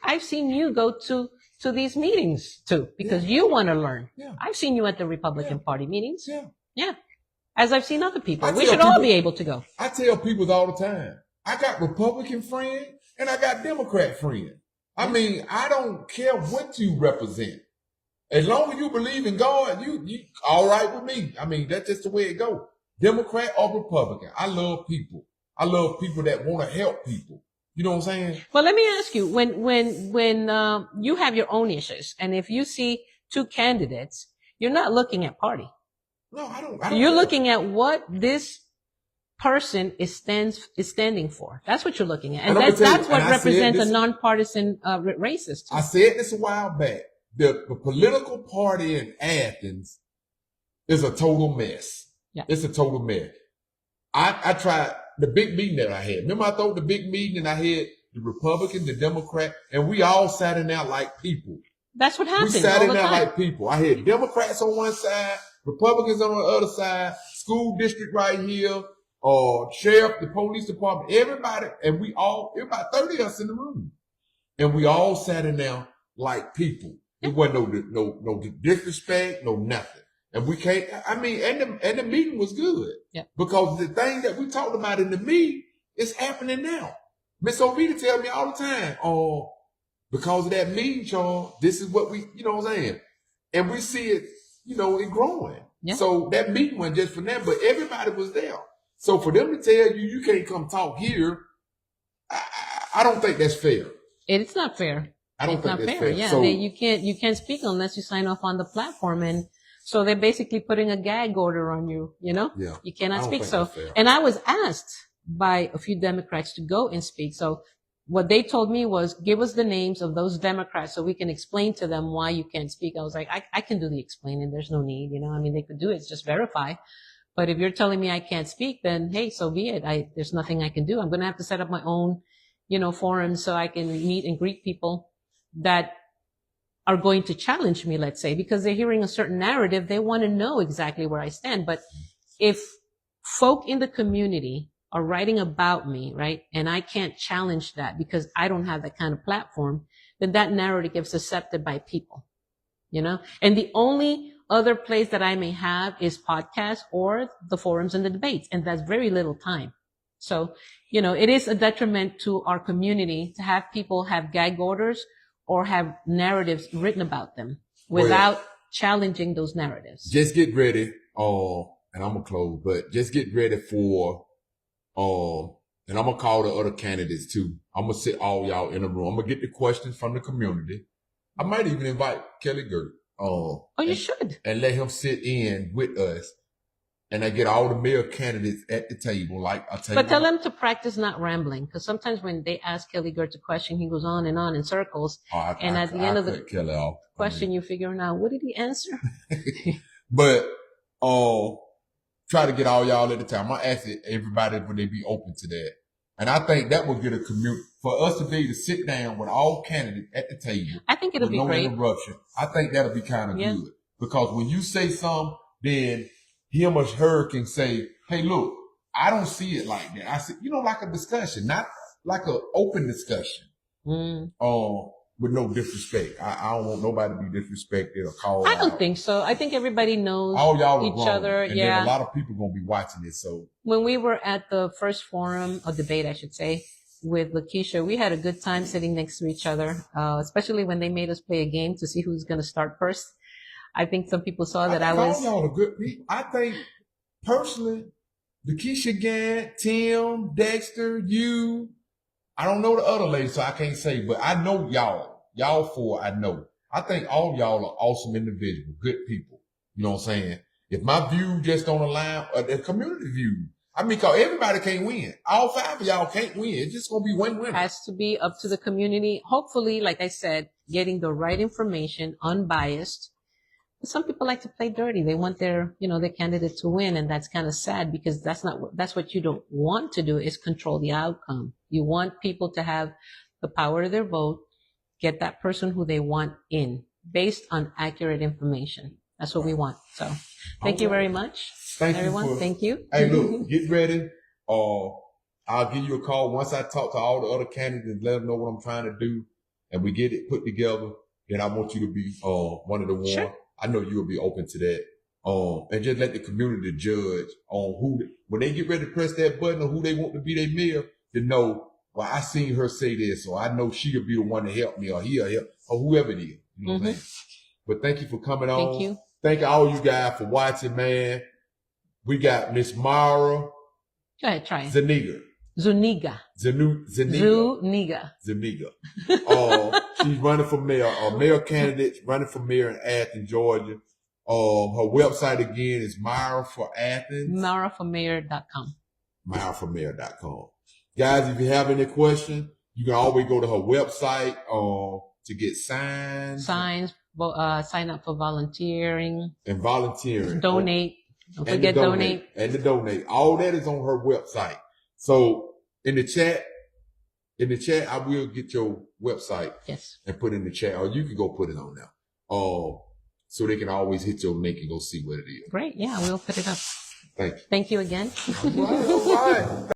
I've seen you go to these meetings too, because you want to learn. Yeah. I've seen you at the Republican Party meetings. Yeah. Yeah. As I've seen other people. We should all be able to go. I tell people all the time, I got Republican friends and I got Democrat friends. I mean, I don't care what you represent. As long as you believe in God, you all right with me. I mean, that's just the way it goes. Democrat or Republican. I love people. I love people that want to help people. You know what I'm saying? Well, let me ask you, when you have your own issues, and if you see two candidates, you're not looking at party. No, I don't. You're care. looking at what this person is standing for. That's what you're looking at, and that's what represents a nonpartisan racist. I said this a while back. The political party in Athens is a total mess. Yeah. It's a total mess. I tried the big meeting that I had. Remember I thought the big meeting and I had the Republican, the Democrat, and we all sat in there like people. That's what happened. We sat in there like people. I had Democrats on one side, Republicans on the other side, school district right here, sheriff, the police department, everybody, and we all, about 30 of us in the room. And we all sat in there like people. It wasn't no disrespect, no nothing. And we can't, I mean, and the meeting was good. Yeah. Because the thing that we talked about in the meeting is happening now. Miss Ovita tell me all the time, because of that meeting, Charles, this is what we, you know what I'm saying? And we see it, you know, it growing. Yeah. So that meeting wasn't just for them, but everybody was there. So for them to tell you, you can't come talk here, I don't think that's fair. It's not fair. I don't think that's fair. Yeah, so, you can't speak unless you sign off on the platform. And so they're basically putting a gag order on you, you know? Yeah. You cannot speak. So, and I was asked by a few Democrats to go and speak. So what they told me was, give us the names of those Democrats so we can explain to them why you can't speak. I was like, I can do the explaining. There's no need, you know, I mean, they could do it. It's just verify. But if you're telling me I can't speak, then hey, so be it. There's nothing I can do. I'm going to have to set up my own, you know, forum so I can meet and greet people that are going to challenge me, let's say, because they're hearing a certain narrative. They want to know exactly where I stand. But if folk in the community are writing about me, right, and I can't challenge that because I don't have that kind of platform, then that narrative gets accepted by people, you know? And the only other place that I may have is podcasts or the forums and the debates, and that's very little time. So, you know, it is a detriment to our community to have people have gag orders or have narratives written about them without challenging those narratives. Just get ready, and I'm gonna close, but just get ready for, and I'm gonna call the other candidates too. I'm gonna sit all y'all in a room. I'm gonna get the questions from the community. I might even invite Kelly Gert. You should. And let him sit in with us. And I get all the male candidates at the table. Like I tell you. But tell him to practice not rambling, because sometimes when they ask Kelly Gert a question, he goes on in circles. And at the end of the question, you're figuring out, what did he answer? But try to get all y'all at the time. I'm asking everybody would they be open to that. And I think that will get a community for us to be able to sit down with all candidates at the table. I think it'll be no great. Interruption. I think that'll be kind of good, because when you say something, then him or her can say, "Hey, look, I don't see it like that." I said, you know, like a discussion, not like an open discussion. With no disrespect. I don't want nobody to be disrespected or called I don't out. think so. I think everybody knows all y'all each other. And then a lot of people gonna be watching it. So when we were at the first forum or debate, I should say, with Lakeisha, we had a good time sitting next to each other, especially when they made us play a game to see who's going to start first. I think some people saw that I was. All y'all are good people. I think personally, Lakeisha Gant, Tim, Dexter, you. I don't know the other ladies, so I can't say, but I know y'all. Y'all four, I know. I think all y'all are awesome individuals, good people. You know what I'm saying? If my view just don't align, the community view. I mean, cause everybody can't win. All five of y'all can't win. It's just gonna be one winner. Has to be up to the community. Hopefully, like I said, getting the right information, unbiased. Some people like to play dirty. They want their candidate to win, and that's kind of sad because that's what you don't want to do is control the outcome. You want people to have the power of their vote, get that person who they want in based on accurate information. That's what we want. So thank you very much. Thank everyone. You thank you. Hey, look, get ready. I'll give you a call once I talk to all the other candidates and let them know what I'm trying to do, and we get it put together. Then I want you to be one of the ones. Sure. I know you'll be open to that. And just let the community judge on who, when they get ready to press that button or who they want to be their mayor, to know, well, I seen her say this, so I know she'll be the one to help me, or he'll help, or whoever it is. You know what I'm saying? But thank you for coming on. Thank you. Thank all you guys for watching, man. We got Miss Mara. Go ahead, try it. Zuniga. Zuniga. Zuniga. Zuniga. She's running for mayor, mayor candidate running for mayor in Athens, Georgia. Her website again is Myra for Athens. MyraForMayor.com. MyraForMayor.com. Guys, if you have any questions, you can always go to her website to get signs. Sign up for volunteering. And volunteering. Donate. Don't forget donate. And to donate. All that is on her website. So in the chat, I will get your website. Yes. And put in the chat, or you can go put it on there. So they can always hit your link and go see what it is. Great. Yeah, we'll put it up. Thank you. Thank you again. All right.